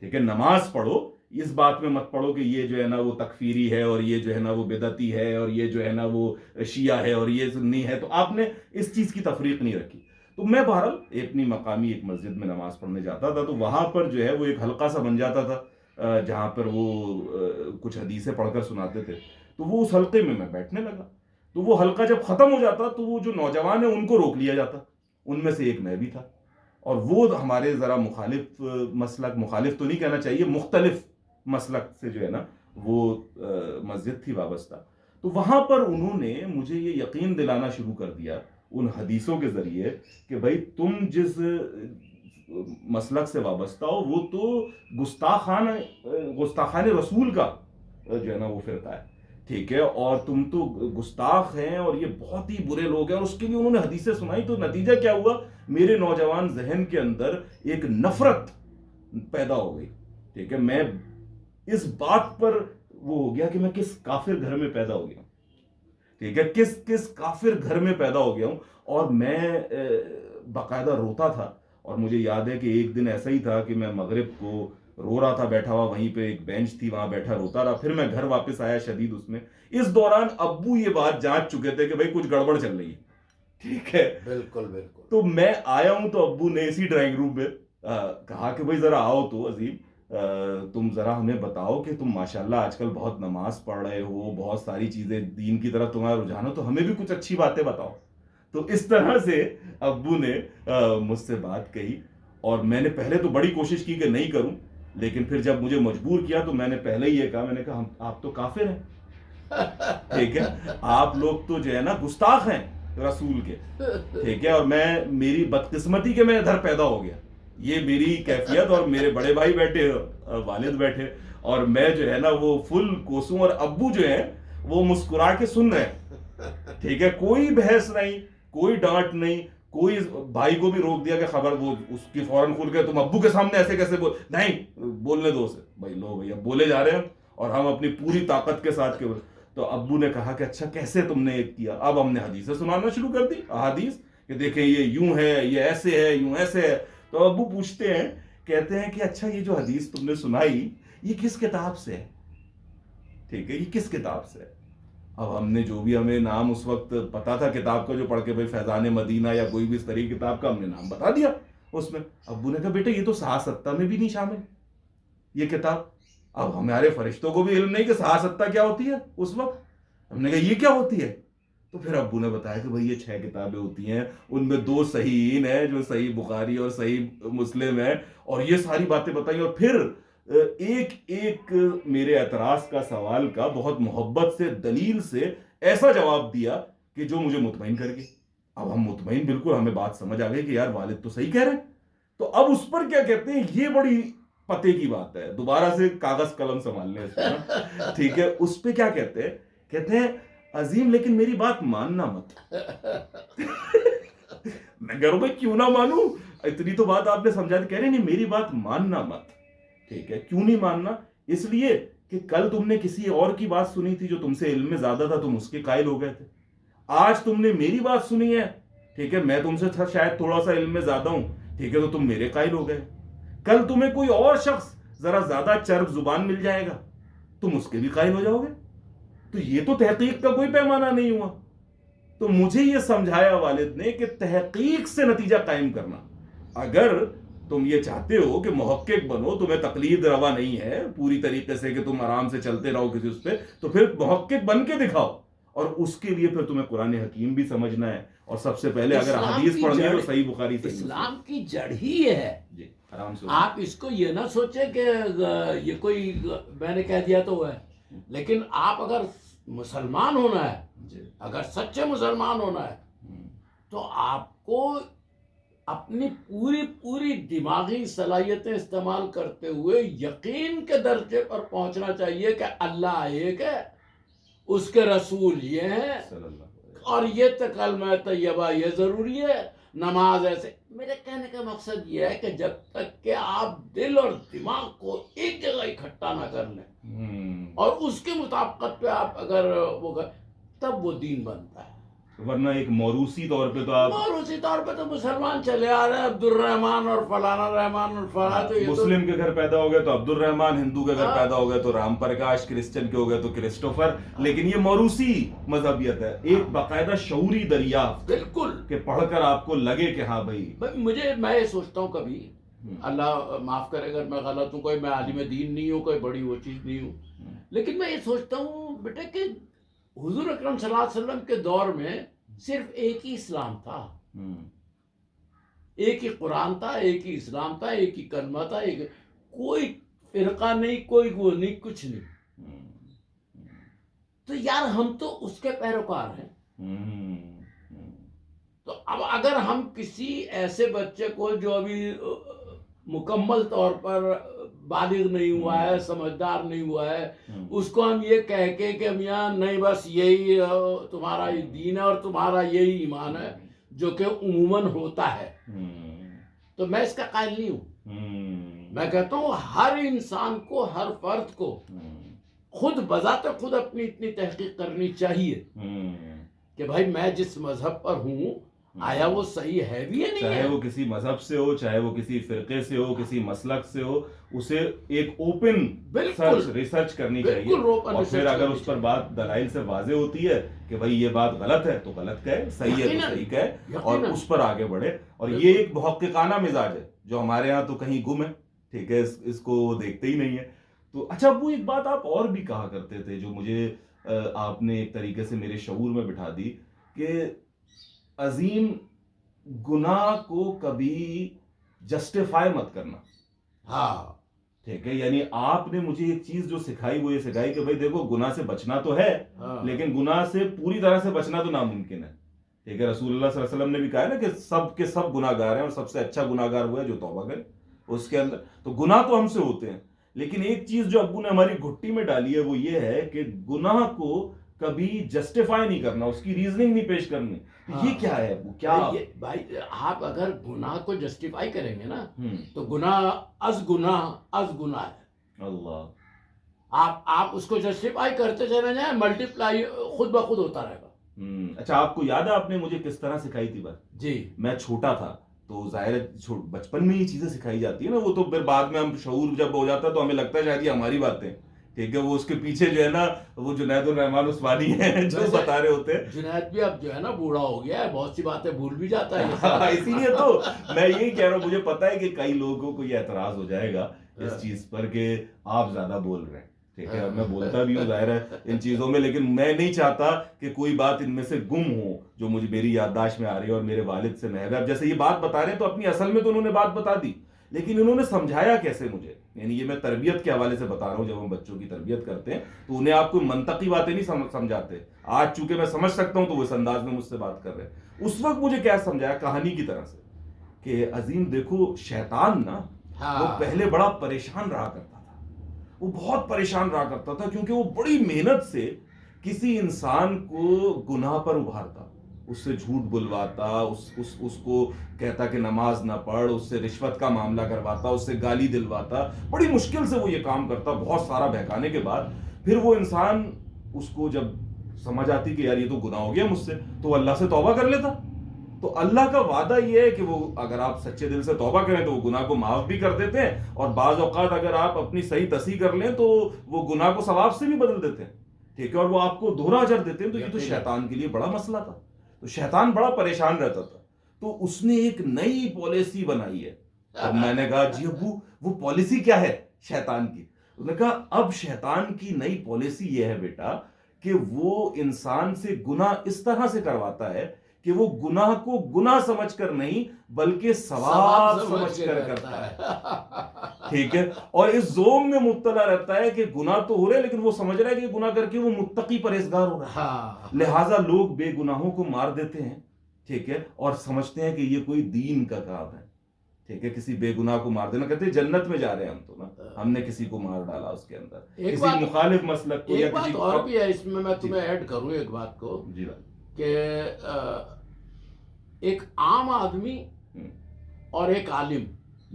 ٹھیک ہے, نماز پڑھو, اس بات میں مت پڑھو کہ یہ جو ہے نا وہ تکفیری ہے اور یہ جو ہے نا وہ بدعتی ہے اور یہ جو ہے نا وہ شیعہ ہے اور یہ سنی ہے. تو آپ نے اس چیز کی تفریق نہیں رکھی. تو میں بہرحال اپنی مقامی ایک مسجد میں نماز پڑھنے جاتا تھا, تو وہاں پر جو ہے وہ ایک حلقہ سا بن جاتا تھا جہاں پر وہ کچھ حدیثیں پڑھ کر سناتے تھے. تو وہ اس حلقے میں بیٹھنے لگا. تو وہ حلقہ جب ختم ہو جاتا تو وہ جو نوجوان ہیں ان کو روک لیا جاتا. ان میں سے ایک میں بھی تھا, اور وہ ہمارے ذرا مخالف مسلک, مخالف تو نہیں کہنا چاہیے, مختلف مسلک سے جو ہے نا وہ مسجد تھی وابستہ. تو وہاں پر انہوں نے مجھے یہ یقین دلانا شروع کر دیا ان حدیثوں کے ذریعے کہ بھائی تم جس مسلک سے وابستہ ہو وہ تو گستاخان رسول کا جو ہے نا وہ فرقہ ہے, ٹھیک ہے, اور تم تو گستاخ ہیں اور یہ بہت ہی برے لوگ ہیں. اور اس کے لیے انہوں نے حدیثیں سنائی. تو نتیجہ کیا ہوا, میرے نوجوان ذہن کے اندر ایک نفرت پیدا ہو گئی, ٹھیک ہے. میں اس بات پر وہ ہو گیا کہ میں کس کافر گھر میں پیدا ہو گیا ہوں, ٹھیک ہے, کس کافر گھر میں پیدا ہو گیا ہوں. اور میں باقاعدہ روتا تھا. اور مجھے یاد ہے کہ ایک دن ایسا ہی تھا کہ میں مغرب کو رو رہا تھا, بیٹھا ہوا وہیں پہ ایک بینچ تھی, وہاں بیٹھا روتا رہا. پھر میں گھر واپس آیا شدید اس میں. اس دوران ابو یہ بات جانچ چکے تھے کہ بھائی کچھ گڑبڑ چل رہی ہے, ٹھیک ہے. بالکل بالکل. تو میں آیا ہوں تو ابو نے اسی ڈرائنگ روم میں کہا کہ بھائی ذرا آؤ تو عظیم, تم ذرا ہمیں بتاؤ کہ تم ماشاءاللہ آج کل بہت نماز پڑھ رہے ہو, بہت ساری چیزیں دین کی طرف تمہارا رجحان ہو, تو ہمیں بھی کچھ اچھی باتیں بتاؤ. تو اس طرح سے ابو نے مجھ سے بات کہی. اور میں نے پہلے تو بڑی کوشش کی کہ نہیں کروں, لیکن پھر جب مجھے مجبور کیا تو میں نے پہلے ہی یہ کہا, میں نے کہا آپ تو کافر ہیں, ٹھیک ہے, آپ لوگ تو جو ہے نا گستاخ ہیں رسول کے, ٹھیک ہے. اور میری بدقسمتی کے میں ادھر پیدا ہو گیا, یہ میری کیفیت. اور میرے بڑے بھائی بیٹھے, والد بیٹھے, اور میں جو ہے نا وہ فل کوسوں, اور ابو جو ہے وہ مسکرا کے سن رہے ہیں, ٹھیک ہے. کوئی بحث نہیں, کوئی ڈانٹ نہیں, کوئی. بھائی کو بھی روک دیا کہ خبر, وہ اس کی فوراً کھل گئے, تم ابو کے سامنے ایسے کیسے نہیں بولنے دو اسے. بھائی لو بھیا بولے جا رہے ہیں اور ہم اپنی پوری طاقت کے ساتھ. تو ابو نے کہا کہ اچھا کیسے تم نے ایک کیا. اب ہم نے حدیثیں سنانا شروع کر دی, احادیث, کہ دیکھیں یہ یوں ہے, یہ ایسے ہے, یوں ایسے ہے. تو ابو پوچھتے ہیں, کہتے ہیں کہ اچھا یہ جو حدیث تم نے سنائی یہ کس کتاب سے ہے, ٹھیک ہے, یہ کس کتاب سے ہے. اب ہم نے جو بھی ہمیں نام اس وقت پتا تھا کتاب کا, جو پڑھ کے بھائی فیضان مدینہ یا کوئی بھی اس طرح کی کتاب کا, ہم نے نام بتا دیا اس میں. ابو نے کہا بیٹا یہ تو 67 میں بھی نہیں شامل یہ کتاب. اب ہمارے فرشتوں کو بھی علم نہیں کہ سہاستا کیا ہوتی ہے اس وقت. ہم نے کہا یہ کیا ہوتی ہے؟ تو پھر ابو نے بتایا کہ بھئی یہ 6 کتابیں ہوتی ہیں, ان میں 2 صحیحین ہیں جو صحیح بخاری اور صحیح مسلم ہیں, اور یہ ساری باتیں بتائیں. اور پھر ایک ایک میرے اعتراض کا سوال کا بہت محبت سے دلیل سے ایسا جواب دیا کہ جو مجھے مطمئن کر گئی. اب ہم مطمئن, بالکل ہمیں بات سمجھ آ گئی کہ یار والد تو صحیح کہہ رہے ہیں. تو اب اس پر کیا کہتے ہیں, یہ بڑی پتے کی بات ہے, دوبارہ سے کاغذ قلم سنبھال لیں اس پر, ٹھیک ہے. اس پہ کیا کہتے ہیں, کہتے ہیں عظیم لیکن میری بات ماننا مت. میں کہہ رہا ہوں بھائی کیوں نہ مانوں, اتنی تو بات آپ نے سمجھا دی. کہہ رہے نہیں میری بات ماننا مت. ٹھیک ہے, کیوں نہیں ماننا؟ اس لیے کہ کل تم نے کسی اور کی بات سنی تھی جو تم سے علم میں زیادہ تھا, تم اس کے قائل ہو گئے تھے. آج تم نے میری بات سنی ہے, ٹھیک ہے, میں تم سے شاید تھوڑا سا علم میں زیادہ ہوں, ٹھیک ہے, تو تم میرے قائل ہو گئے. کل تمہیں کوئی اور شخص ذرا زیادہ چرب زبان مل جائے گا, تم اس کے بھی قائل ہو جاؤ گے. تو یہ تو تحقیق کا کوئی پیمانہ نہیں ہوا. تو مجھے یہ سمجھایا والد نے کہ تحقیق سے نتیجہ قائم کرنا. اگر تم یہ چاہتے ہو کہ محقق بنو, تمہیں تقلید روا نہیں ہے پوری طریقے سے کہ تم آرام سے چلتے رہو کسی اس پہ, تو پھر محقق بن کے دکھاؤ. اور اس کے لیے پھر تمہیں قرآن حکیم بھی سمجھنا ہے, اور سب سے پہلے اگر حدیث پڑھنی ہے تو صحیح بخاری سے. اسلام کی جڑ ہی یہ ہے. جی آرام سے. آپ اس کو یہ نہ سوچیں کہ یہ کوئی میں نے کہہ دیا تو وہ ہے, لیکن آپ اگر مسلمان ہونا ہے, اگر سچے مسلمان ہونا ہے, تو آپ کو اپنی پوری دماغی صلاحیتیں استعمال کرتے ہوئے یقین کے درجے پر پہنچنا چاہیے کہ اللہ ایک ہے, اس کے رسول یہ ہیں, اور یہ کلمہ طیبہ یہ ضروری ہے, نماز ایسے. میرے کہنے کا مقصد یہ ہے کہ جب تک کہ آپ دل اور دماغ کو ایک جگہ اکٹھا نہ کر لیں اور اس کے مطابقت پہ آپ اگر وہ تب وہ دین بنتا ہے. ورنہ ایک موروثی طور پہ تو آپ مسلمان چلے آ رہے ہیں, عبد الرحمان اور فلانا رحمان اور فلانا, تو یہ مسلم کے گھر پیدا ہو گئے تو عبد الرحمان, ہندو کے گھر پیدا ہو گئے تو رام پرکاش, کرسچن کے ہو گئے تو کرسٹوفر. لیکن یہ موروثی مذہبیت ہے, ایک باقاعدہ شعوری دریافت, بالکل, کہ پڑھ کر آپ کو لگے کہ ہاں بھائی. میں یہ سوچتا ہوں, کبھی اللہ معاف کرے اگر میں غلط ہوں, کوئی میں عالم دین نہیں ہوں, کوئی بڑی وہ چیز نہیں ہوں, لیکن میں یہ سوچتا ہوں بیٹا کہ حضور اکرم صلی اللہ علیہ وسلم کے دور میں صرف ایک ہی اسلام تھا, ایک ہی قرآن تھا, ایک ہی اسلام تھا, ایک ہی کلمہ تھا, کوئی فرقہ نہیں, کوئی وہ نہیں, کچھ نہیں. تو یار ہم تو اس کے پیروکار ہیں. تو اب اگر ہم کسی ایسے بچے کو جو ابھی مکمل طور پر بالغ نہیں ہوا ہے, سمجھدار نہیں ہوا ہے, اس کو ہم یہ کہہ کے کہ میاں نہیں بس یہی تمہارا دین ہے اور تمہارا یہی ایمان ہے, جو کہ عموماً ہوتا ہے, تو میں اس کا قائل نہیں ہوں. میں کہتا ہوں ہر انسان کو, ہر فرد کو خود بذات خود اپنی اتنی تحقیق کرنی چاہیے کہ بھائی میں جس مذہب پر ہوں آیا وہ صحیح ہے بھی یا نہیں ہے. چاہے وہ کسی مذہب سے ہو, چاہے وہ کسی فرقے سے ہو, کسی مسلک سے ہو, اسے ایک اوپن ریسرچ کرنی چاہیے. اور پھر اگر اس پر بات دلائل سے واضح ہوتی ہے کہ بھائی یہ بات غلط ہے تو غلط کہے, صحیح ہے تو صحیح کہے, اور اس پر آگے بڑھے. اور یہ ایک محققانہ مزاج ہے جو ہمارے ہاں تو کہیں گم ہے, ٹھیک ہے, اس کو دیکھتے ہی نہیں ہے. تو اچھا ابو, ایک بات آپ اور بھی کہا کرتے تھے جو مجھے آپ نے ایک طریقے سے میرے شعور میں بٹھا دی, کہ عظیم گناہ کو کبھی جسٹیفائی مت کرنا. ہاں ٹھیک ہے, یعنی آپ نے مجھے ایک چیز جو سکھائی وہ یہ سکھائی کہ بھائی دیکھو گناہ سے بچنا تو ہے, لیکن گناہ سے پوری طرح سے بچنا تو ناممکن ہے. ٹھیک ہے, رسول اللہ صلی اللہ علیہ وسلم نے بھی کہا ہے نا کہ سب کے سب گناہ گار ہیں, اور سب سے اچھا گناہ گار ہوا ہے جو توبہ کرے. اس کے اندر تو گناہ تو ہم سے ہوتے ہیں, لیکن ایک چیز جو ابو نے ہماری گھٹی میں ڈالی ہے وہ یہ ہے کہ گناہ کو کبھی جسٹیفائی نہیں کرنا, اس کی ریزننگ نہیں پیش کرنی. یہ کیا ہے ابو, کیا بھائی آپ اگر گناہ کو جسٹیفائی کریں گے نا تو گناہ از گناہ ہے. اللہ, آپ اس کو جسٹیفائی کرتے چلے جائیں, ملٹیپلائی خود بخود ہوتا رہے گا. اچھا, آپ کو یاد ہے آپ نے مجھے کس طرح سکھائی تھی بات؟ جی, میں چھوٹا تھا تو ظاہر ہے بچپن میں یہ چیزیں سکھائی جاتی ہیں نا, وہ تو پھر بعد میں ہم شعور جب ہو جاتا ہے تو ہمیں لگتا ہے شاید یہ ہماری باتیں, ٹھیک ہے, وہ اس کے پیچھے جو ہے نا وہ جنید الرحمان عثمانی ہیں جو بتا رہے ہوتے ہیں. جنید بھی اب جو ہے نا بوڑھا ہو گیا ہے, بہت سی باتیں بھول بھی جاتا ہے. اسی لیے تو میں یہی کہہ رہا ہوں, مجھے پتا ہے کہ کئی لوگوں کو یہ اعتراض ہو جائے گا اس چیز پر کہ آپ زیادہ بول رہے ہیں، ٹھیک ہے، اور میں بولتا بھی ہوں ظاہر ہے ان چیزوں میں، لیکن میں نہیں چاہتا کہ کوئی بات ان میں سے گم ہو جو مجھے میری یادداشت میں آ رہی ہے اور میرے والد سے محض اب جیسے یہ بات بتا رہے ہیں تو اپنی اصل میں تو انہوں نے بات بتا دی، لیکن انہوں نے سمجھایا کیسے مجھے، یعنی یہ میں تربیت کے حوالے سے بتا رہا ہوں، جب ہم بچوں کی تربیت کرتے ہیں تو انہیں آپ کوئی منطقی باتیں نہیں سمجھاتے، آج چونکہ میں سمجھ سکتا ہوں تو وہ اس انداز میں مجھ سے بات کر رہے ہیں، اس وقت مجھے کیا سمجھایا کہانی کی طرح سے کہ عظیم دیکھو شیطان نا وہ پہلے بڑا پریشان رہا کرتا تھا، وہ بہت پریشان رہا کرتا تھا کیونکہ وہ بڑی محنت سے کسی انسان کو گناہ پر ابھارتا، اس سے جھوٹ بلواتا، اس کو کہتا کہ نماز نہ پڑھ، اس سے رشوت کا معاملہ کرواتا، اس سے گالی دلواتا، بڑی مشکل سے وہ یہ کام کرتا، بہت سارا بہکانے کے بعد پھر وہ انسان اس کو جب سمجھ آتی کہ یار یہ تو گناہ ہو گیا مجھ سے، تو وہ اللہ سے توبہ کر لیتا۔ تو اللہ کا وعدہ یہ ہے کہ وہ اگر آپ سچے دل سے توبہ کریں تو وہ گناہ کو معاف بھی کر دیتے ہیں، اور بعض اوقات اگر آپ اپنی صحیح تصحیح کر لیں تو وہ گناہ کو ثواب سے بھی بدل دیتے ہیں، ٹھیک ہے، اور وہ آپ کو دوہرا اجر دیتے ہیں۔ تو یہ تو شیطان کے لیے بڑا مسئلہ تھا، تو شیطان بڑا پریشان رہتا تھا، تو اس نے ایک نئی پالیسی بنائی ہے۔ اب میں نے کہا جی ابو وہ پالیسی کیا ہے شیطان کی؟ انہوں نے کہا اب شیطان کی نئی پالیسی یہ ہے بیٹا کہ وہ انسان سے گناہ اس طرح سے کرواتا ہے کہ وہ گناہ کو گناہ سمجھ کر نہیں بلکہ ثواب سمجھ کر کرتا ہے، ٹھیک ہے، اور اس زوم میں مبتلا رہتا ہے کہ گناہ تو ہو رہا ہے لیکن وہ سمجھ رہا ہے کہ گناہ کر کے وہ متقی پرہیزگار ہو رہا ہے، لہٰذا لوگ بے گناہوں کو مار دیتے ہیں، ٹھیک ہے، اور سمجھتے ہیں کہ یہ کوئی دین کا کام ہے، ٹھیک ہے، کسی بے گناہ کو مار دینا، کہتے ہیں جنت میں جا رہے ہیں ہم تو نا، ہم نے کسی کو مار ڈالا اس کے اندر، کسی مخالف مسلک کو، یا ایک بات اور بھی ہے اس میں تمہیں ایڈ کروں ایک بات کو جی کہ ایک عام آدمی اور ایک عالم،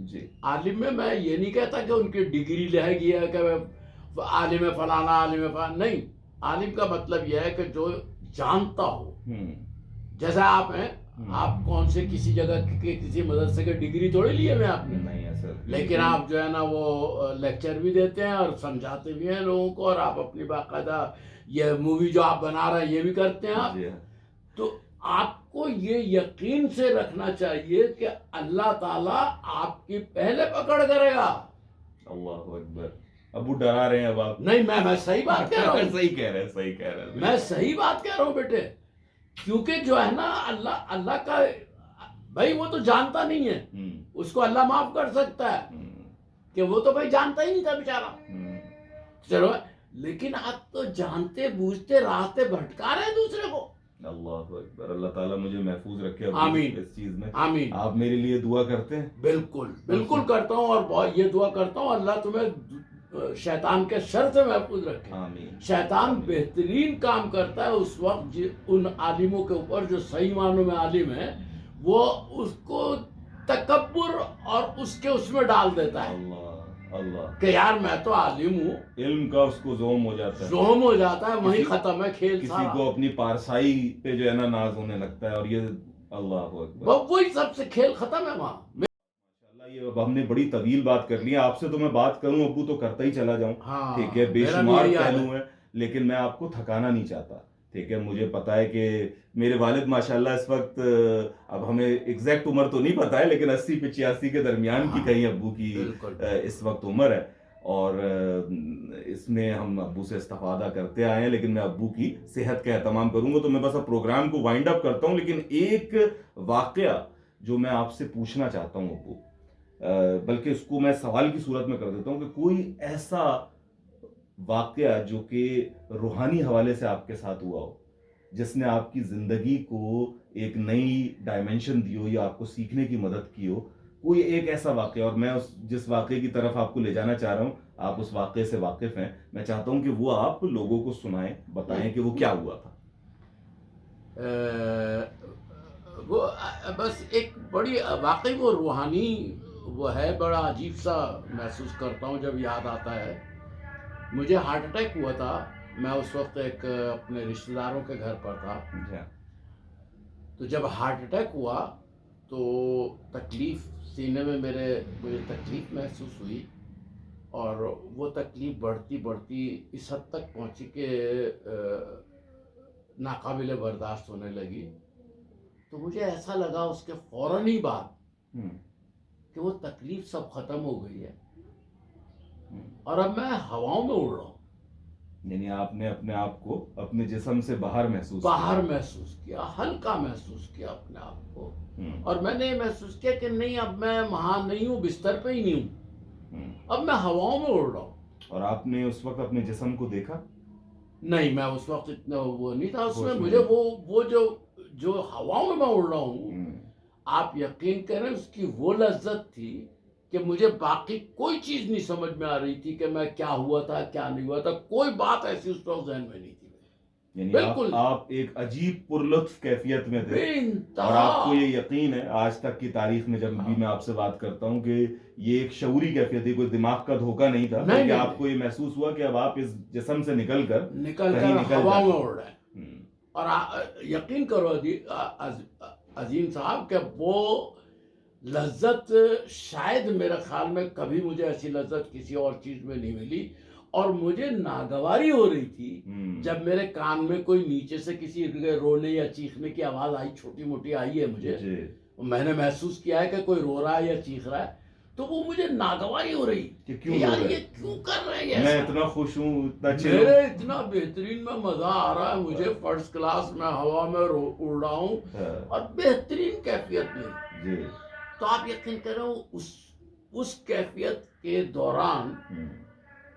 جی عالم میں یہ نہیں کہتا کہ ان کی ڈگری لے گیا کہ عالم فلانا عالم فلانا، نہیں، عالم کا مطلب یہ ہے کہ جو جانتا ہو، جیسا آپ ہیں، آپ کون سے کسی جگہ کے کسی مدرسے کے ڈگری تھوڑی لیے ہوئے آپ نے، لیکن آپ جو ہے نا وہ لیکچر بھی دیتے ہیں اور سمجھاتے بھی ہیں لوگوں کو، اور آپ اپنی باقاعدہ یہ مووی جو آپ بنا رہے ہیں یہ بھی کرتے ہیں آپ، تو آپ کو یہ یقین سے رکھنا چاہیے کہ اللہ تعالیٰ آپ کی پہلے پکڑ کرے گا۔ اللہ اکبر، ابو ڈرا رہے ہیں اب آپ؟ نہیں، میں صحیح بات کہہ رہا ہوں، صحیح کہہ رہے ہیں، صحیح کہہ رہے ہیں، میں صحیح بات کہہ رہا ہوں بیٹے، کیونکہ جو ہے نا اللہ کا بھائی وہ تو جانتا نہیں ہے، اس کو اللہ معاف کر سکتا ہے کہ وہ تو بھائی جانتا ہی نہیں تھا بیچارہ، چلو، لیکن آپ تو جانتے بوجھتے راستے بھٹکا رہے ہیں دوسرے کو۔ اللہ اکبر، اللہ تعالیٰ مجھے محفوظ رکھے آمین اس چیز میں، آمین، آپ میرے لیے دعا کرتے ہیں؟ بالکل بالکل کرتا ہوں، اور بہت یہ دعا کرتا ہوں اللہ تمہیں شیطان کے شر سے محفوظ رکھے۔ آمین۔ شیطان بہترین کام کرتا ہے اس وقت ان عالموں کے اوپر جو صحیح معنوں میں عالم ہیں، وہ اس کو تکبر اور اس میں ڈال دیتا ہے اللہ کہ یار میں تو عالم ہوں، علم کا اس کو زوم ہو جاتا ہے، زوم ہو جاتا ہے، وہیں ختم ہے کھیل کسی سارا، کو اپنی پارسائی پہ جو ہے نا ناز ہونے لگتا ہے، اور یہ اللہ اکبر، وہی سب سے کھیل ختم ہے وہاں۔ یہ اب ہم نے بڑی طویل بات کر لی ہے، آپ سے تو میں بات کروں ابو تو کرتا ہی چلا جاؤں، ٹھیک ہے، بے شمار پہلو ہیں، لیکن میں آپ کو تھکانا نہیں چاہتا، ٹھیک ہے، مجھے پتا ہے کہ میرے والد ماشاءاللہ اس وقت، اب ہمیں ایگزیکٹ عمر تو نہیں پتا ہے لیکن 80-85 کے درمیان کی کہیں ابو کی اس وقت عمر ہے، اور اس میں ہم ابو سے استفادہ کرتے آئے ہیں، لیکن میں ابو کی صحت کا اہتمام کروں گا، تو میں بس اب پروگرام کو وائنڈ اپ کرتا ہوں، لیکن ایک واقعہ جو میں آپ سے پوچھنا چاہتا ہوں ابو، بلکہ اس کو میں سوال کی صورت میں کر دیتا ہوں کہ کوئی ایسا واقعہ جو کہ روحانی حوالے سے آپ کے ساتھ ہوا ہو، جس نے آپ کی زندگی کو ایک نئی ڈائمنشن دی ہو یا آپ کو سیکھنے کی مدد کی ہو، کوئی ایک ایسا واقعہ، اور میں جس واقعے کی طرف آپ کو لے جانا چاہ رہا ہوں، آپ اس واقعے سے واقف ہیں، میں چاہتا ہوں کہ وہ آپ لوگوں کو سنائیں، بتائیں کہ وہ کیا ہوا تھا۔ وہ بس ایک بڑی واقعی وہ روحانی وہ ہے، بڑا عجیب سا محسوس کرتا ہوں جب یاد آتا ہے۔ مجھے ہارٹ اٹیک ہوا تھا، میں اس وقت ایک اپنے رشتہ داروں کے گھر پر تھا، تو جب ہارٹ اٹیک ہوا تو تکلیف سینے میں مجھے تکلیف محسوس ہوئی، اور وہ تکلیف بڑھتی بڑھتی اس حد تک پہنچی کہ ناقابل برداشت ہونے لگی، تو مجھے ایسا لگا اس کے فوراً ہی بعد کہ وہ تکلیف سب ختم ہو گئی ہے، اور اب میں ہواؤں میں اڑ رہا ہوں. یعنی آپ نے اپنے آپ کو اپنے جسم سے باہر محسوس محسوس کیا, ہلکا محسوس کیا اپنے آپ کو. اور میں نے یہ محسوس کیا کہ نہیں, اب میں وہاں نہیں ہوں, بستر پہ ہی نہیں ہوں, اب میں ہواؤں میں اڑ رہا ہوں. اور آپ نے اس وقت اپنے جسم کو دیکھا؟ نہیں, میں اس وقت اتنا وہ نہیں تھا اس میں. مجھے وہ جو ہواؤں میں میں اڑ رہا ہوں, آپ یقین کریں اس کی وہ لذت تھی کہ مجھے باقی کوئی چیز نہیں سمجھ میں آ رہی تھی کہ میں کیا ہوا تھا کیا نہیں ہوا تھا. کوئی بات ایسی اس وقت ذہن میں نہیں تھی. یعنی بالکل آپ ایک عجیب پرلطف کیفیت میں تھے, اور آپ کو یہ یقین ہے آج تک کی تاریخ میں جب بھی میں آپ سے بات کرتا ہوں کہ یہ ایک شعوری کیفیت تھی, کوئی دماغ کا دھوکہ نہیں تھا, بلکہ آپ کو یہ محسوس ہوا کہ اب آپ اس جسم سے نکل کر ہواؤں میں اڑ رہے ہیں. اور یقین کرو عظیم صاحب کہ وہ لذت شاید میرے خیال میں کبھی مجھے ایسی لذت کسی اور چیز میں نہیں ملی. اور مجھے ناگواری ہو رہی تھی جب میرے کان میں کوئی نیچے سے کسی رونے یا چیخنے کی آواز آئی, چھوٹی موٹی آئی ہے مجھے, میں نے محسوس کیا ہے کہ کوئی رو رہا ہے یا چیخ رہا ہے, تو وہ مجھے ناگواری ہو رہی کہ یار یہ کیوں کر رہے ہیں, میں اتنا خوش ہوں, میرے اتنا بہترین میں مزہ آ رہا ہے مجھے, فرسٹ کلاس میں ہوا میں اڑ رہا ہوں اور بہترین کیفیت میں. تو آپ یقین کرو اس کیفیت کے دوران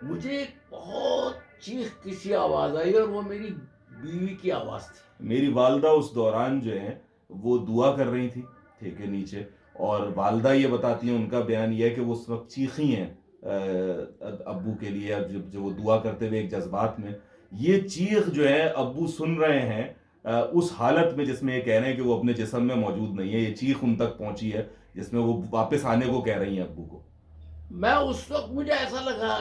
مجھے ایک بہت چیخ کسی آواز آئی, اور وہ میری بیوی کی آواز تھی. میری والدہ اس دوران جو ہیں وہ دعا کر رہی تھی ٹھیک ہے نیچے, اور والدہ یہ بتاتی ہیں, ان کا بیان یہ ہے کہ وہ اس وقت چیخی ہیں ابو کے لیے, جب وہ دعا کرتے ہوئے ایک جذبات میں, یہ چیخ جو ہے ابو سن رہے ہیں اس حالت میں جس میں یہ کہہ رہے ہیں کہ وہ اپنے جسم میں موجود نہیں ہے. یہ چیخ ان تک پہنچی ہے جس میں وہ واپس آنے کو کہہ رہی ہیں ابو کو. میں اس وقت مجھے ایسا لگا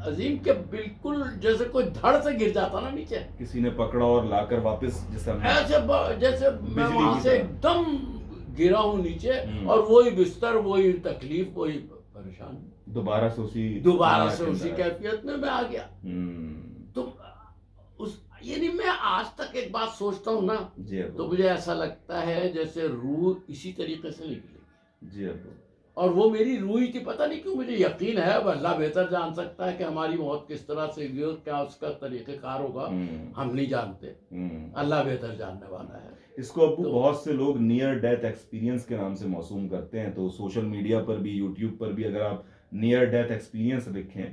عظیم کہ بالکل جیسے کوئی دھڑ سے گر جاتا نا نیچے, کسی نے پکڑا اور لا کر واپس جسم میں, ایسے جیسے میں وہاں سے ایک دم گرا ہوں نیچے, اور وہی بستر, وہی تکلیف, وہی پریشانی, دوبارہ سے اسی کیفیت میں آ گیا. تو یعنی میں آج تک ایک بات سوچتا ہوں نا, تو مجھے ایسا لگتا ہے جیسے روح اسی طریقے سے نکلے گی. اور وہ میری روح ہی تھی, پتہ نہیں کیوں مجھے یقین ہے, اب اللہ بہتر جان سکتا ہے کہ ہماری موت کس طرح سے ہوئی اور کیا اس کا طریقہ کار ہوگا, ہم نہیں جانتے, اللہ بہتر جاننے والا ہے. اس کو ابو بہت سے لوگ نیئر ڈیتھ ایکسپیرینس کے نام سے موسوم کرتے ہیں. تو سوشل میڈیا پر بھی, یوٹیوب پر بھی اگر آپ نیئر ڈیتھ ایکسپیرینس لکھیں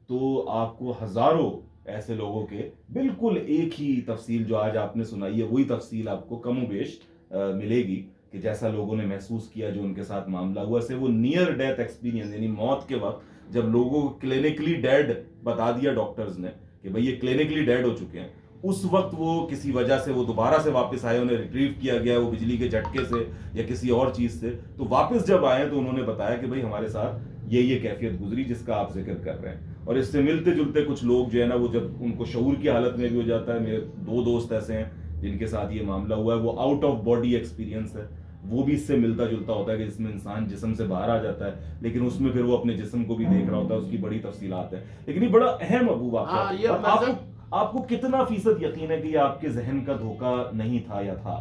تو آپ کو ہزاروں ایسے لوگوں کے بالکل ایک ہی تفصیل جو آج آپ نے سنائی ہے وہی تفصیل آپ کو کم و بیش ملے گی, کہ جیسا لوگوں نے محسوس کیا جو ان کے ساتھ معاملہ ہوا سے وہ نیئر ڈیتھ ایکسپیرینس, یعنی موت کے وقت جب لوگوں کو کلینکلی ڈیڈ بتا دیا ڈاکٹرز نے کہ بھئی یہ کلینکلی ڈیڈ ہو چکے ہیں, اس وقت وہ کسی وجہ سے وہ دوبارہ سے واپس آئے, انہیں ریٹریو کیا گیا وہ بجلی کے جھٹکے سے یا کسی اور چیز سے, تو واپس جب آئے تو انہوں نے بتایا کہ بھئی ہمارے ساتھ یہ کیفیت گزری جس کا آپ ذکر کر رہے ہیں. اور اس سے ملتے جلتے کچھ لوگ جو ہے نا, وہ جب ان کو شعور کی حالت میں بھی ہو جاتا ہے, میرے 2 دوست ایسے ہیں جن کے ساتھ یہ معاملہ ہوا ہے, وہ آؤٹ آف باڈی ایکسپیرینس ہے, وہ بھی اس سے ملتا جلتا ہوتا ہے کہ جس میں انسان جسم سے باہر آ جاتا ہے لیکن اس میں پھر وہ اپنے جسم کو بھی دیکھ رہا ہوتا ہے, اس کی بڑی تفصیلات ہیں. لیکن یہ بڑا اہم ابو واقعہ, آپ کو کتنا فیصد یقین ہے کہ یہ آپ کے ذہن کا دھوکہ نہیں تھا یا تھا؟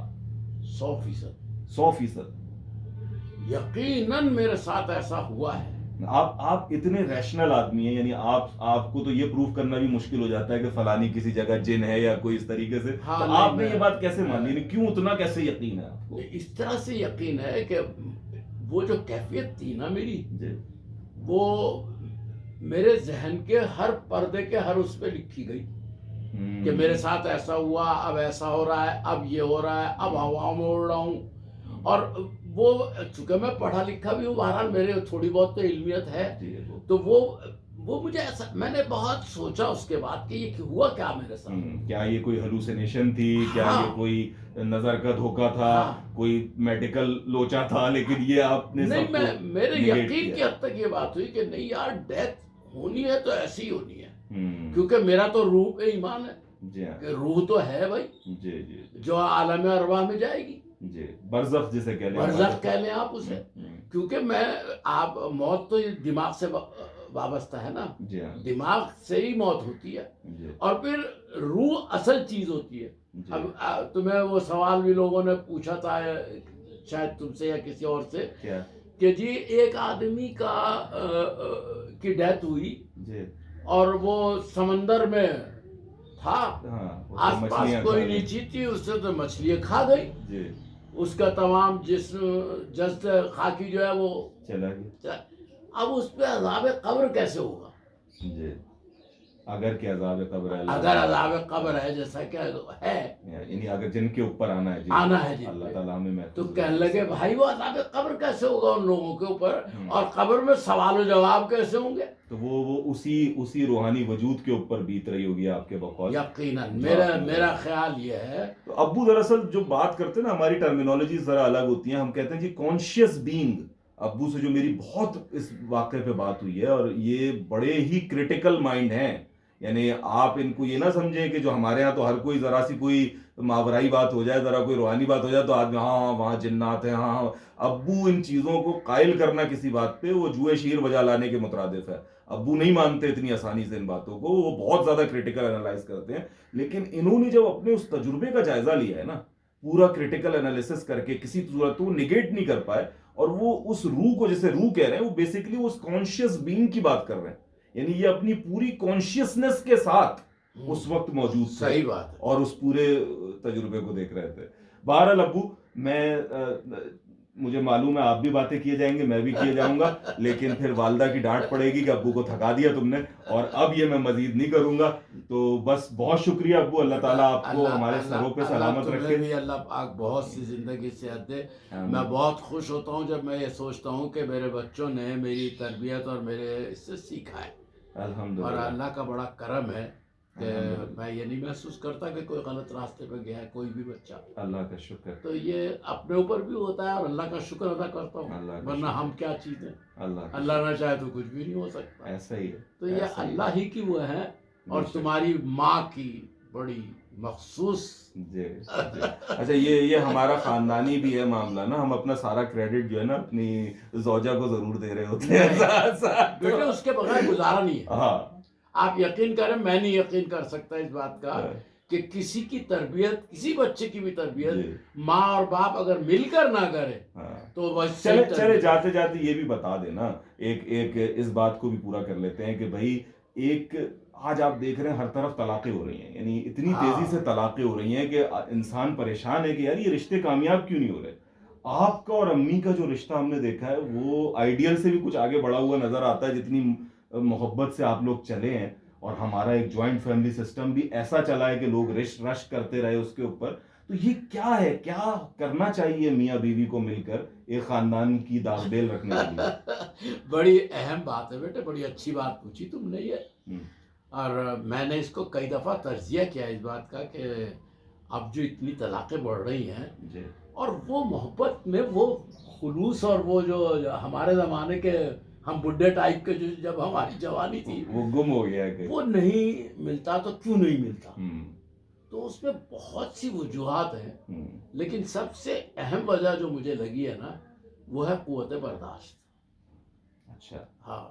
100% یقیناً میرے ساتھ ایسا ہوا ہے. آپ اتنے ریشنل آدمی ہیں, یعنی آپ کو تو یہ پروف کرنا بھی مشکل ہو جاتا ہے کہ فلانی کسی جگہ جن ہے یا کوئی اس طریقے سے, تو آپ نے یہ بات کیسے مان لی, کیوں اتنا کیسے یقین ہے آپ کو؟ اس طرح سے یقین ہے کہ وہ جو کیفیت تھی نا میری, وہ میرے ذہن کے ہر پردے کے ہر اس پہ لکھی گئی کہ میرے ساتھ ایسا ہوا, اب ایسا ہو رہا ہے, اب یہ ہو رہا ہے, اب ہواؤں میں اڑ رہا ہوں. اور وہ چونکہ میں پڑھا لکھا بھی ہوں, بہرحال میرے تھوڑی بہت تو علمیت ہے, تو وہ مجھے ایسا, میں نے بہت سوچا اس کے بعد کہ یہ ہوا کیا میرے ساتھ, کیا یہ کوئی ہلوسینیشن تھی, کیا یہ کوئی نظر کا دھوکہ تھا, کوئی میڈیکل لوچا تھا, لیکن یہ آپ نے نہیں, میرے یقین کی حد تک یہ بات ہوئی کہ نہیں یار, ڈیتھ ہونی ہے تو ایسی ہی ہونی ہے, کیونکہ میرا تو روح پہ ایمان ہے کہ روح تو ہے بھائی جو عالم ارواح میں جائے گی, برزخ جسے کہہ لیں, برزخ کہہ لیں آپ اسے, کیونکہ آپ موت تو دماغ سے وابستہ ہے نا, دماغ سے ہی موت ہوتی ہے, اور پھر روح اصل چیز ہوتی ہے. اب تمہیں وہ سوال بھی لوگوں نے پوچھا تھا شاید تم سے یا کسی اور سے کہ جی ایک آدمی کی ڈیتھ ہوئی جی اور وہ سمندر میں تھا، ہاں آس پاس کوئی نیچی تھی، اس سے تو مچھلیاں کھا گئی، جی اس کا تمام جسم جسد خاکی جو ہے وہ چلا گیا. اب اس پہ عذاب قبر کیسے ہوگا؟ جی اگر کہ عذاب قبر ہے، اگر عذاب قبر ہے جیسا کہ ہے، یعنی اگر جن کے اوپر آنا ہے جی آنا ہے جی اللہ تعالیٰ ہمیں تو محفوظ کہنے رکھے. لگے بھائی وہ عذاب قبر کیسے ہوگا ان لوگوں کے اوپر، اور قبر میں سوال و جواب کیسے ہوں گے؟ تو وہ اسی روحانی وجود کے اوپر بیت رہی ہوگی آپ کے بقول. یقیناً میرا خیال یہ ہے. تو ابو دراصل جو بات کرتے ہیں نا، ہماری ٹرمینالوجی ذرا الگ ہوتی ہیں. ہم کہتے ہیں جی کانشیس بینگ. ابو سے جو میری بہت اس واقعے پہ بات ہوئی ہے، اور یہ بڑے ہی کریٹیکل مائنڈ ہیں. یعنی آپ ان کو یہ نہ سمجھیں کہ جو ہمارے ہاں تو ہر کوئی ذرا سی کوئی ماورائی بات ہو جائے، ذرا کوئی روحانی بات ہو جائے تو آدمی ہاں وہاں جنات ہیں. ہاں ابو ان چیزوں کو قائل کرنا کسی بات پہ وہ جوئے شیر بجا لانے کے مترادف ہے. ابو نہیں مانتے اتنی آسانی سے ان باتوں کو، وہ بہت زیادہ کریٹیکل انالائز کرتے ہیں. لیکن انہوں نے جب اپنے اس تجربے کا جائزہ لیا ہے نا، پورا کریٹیکل انالیسس کر کے کسی صورت وہ نگیٹ نہیں کر پائے، اور وہ اس روح کو، جیسے روح کہہ رہے ہیں، وہ بیسیکلی اس کانشیس بینگ کی بات کر رہے ہیں. یعنی یہ اپنی پوری کانشیسنس کے ساتھ اس وقت موجود تھے، صحیح بات ہے، اور اس پورے تجربے کو دیکھ رہے تھے. بہرحال ابو، مجھے معلوم ہے آپ بھی باتیں کیے جائیں گے، میں بھی کیے جاؤں گا، لیکن پھر والدہ کی ڈانٹ پڑے گی کہ ابو کو تھکا دیا تم نے، اور اب یہ میں مزید نہیں کروں گا. تو بس بہت شکریہ ابو، اللہ تعالیٰ آپ کو ہمارے سروں پہ سلامت رکھے. بھی اللہ پاک بہت سی زندگی صحت دے. میں بہت خوش ہوتا ہوں جب میں یہ سوچتا ہوں کہ میرے بچوں نے میری تربیت اور میرے اس سے سیکھا ہے. الحمدللہ. اور اللہ کا بڑا کرم ہے کہ میں یہ نہیں محسوس کرتا کہ کوئی غلط راستے پہ گیا ہے کوئی بھی بچہ. اللہ کا شکر. تو یہ اپنے اوپر بھی ہوتا ہے، اور اللہ کا شکر ادا کرتا ہوں، ورنہ ہم کیا چیزیں، اللہ نہ چاہے تو کچھ بھی نہیں ہو سکتا. ایسا ہی ہے. تو یہ اللہ ہی کی وہ ہے، اور تمہاری ماں کی بڑی مخصوص. جی اچھا، یہ ہمارا خاندانی بھی ہے معاملہ نا. ہم اپنا سارا کریڈٹ جو ہے نا اپنی زوجہ کو ضرور دے رہے ہوتے ہیں. بیٹے اس کے بغیر گزارا نہیں ہے. ہاں آپ یقین کریں، میں نہیں یقین کر سکتا اس بات کا کہ کسی کی تربیت، کسی بچے کی بھی تربیت ماں اور باپ اگر مل کر نہ کرے تو بس. چلے جاتے جاتے یہ بھی بتا دینا، ایک اس بات کو بھی پورا کر لیتے ہیں کہ بھائی ایک آج آپ دیکھ رہے ہیں ہر طرف طلاقیں ہو رہی ہیں، یعنی اتنی تیزی سے طلاقیں ہو رہی ہیں کہ انسان پریشان ہے کہ یار یہ رشتے کامیاب کیوں نہیں ہو رہے. آپ کا اور امی کا جو رشتہ ہم نے دیکھا ہے وہ آئیڈیل سے بھی کچھ آگے بڑھا ہوا نظر آتا ہے، جتنی محبت سے آپ لوگ چلے ہیں. اور ہمارا ایک جوائنٹ فیملی سسٹم بھی ایسا چلا ہے کہ لوگ رش کرتے رہے اس کے اوپر. تو یہ کیا ہے، کیا کرنا چاہیے میاں بیوی کو مل کر ایک خاندان کی داغ بیل رکھنے کے لیے؟ بڑی اہم بات ہے بیٹے، بڑی اچھی بات پوچھی تم نے یہ. اور میں نے اس کو کئی دفعہ تجزیہ کیا اس بات کا کہ اب جو اتنی طلاقیں بڑھ رہی ہیں، اور وہ محبت میں وہ خلوص، اور وہ جو ہمارے زمانے کے ہم بڈھے ٹائپ کے جو جب ہماری جوانی تھی وہ گم ہو گیا ہے، وہ نہیں ملتا. تو کیوں نہیں ملتا؟ تو اس میں بہت سی وجوہات ہیں، لیکن سب سے اہم وجہ جو مجھے لگی ہے نا وہ ہے قوت برداشت. اچھا. ہاں،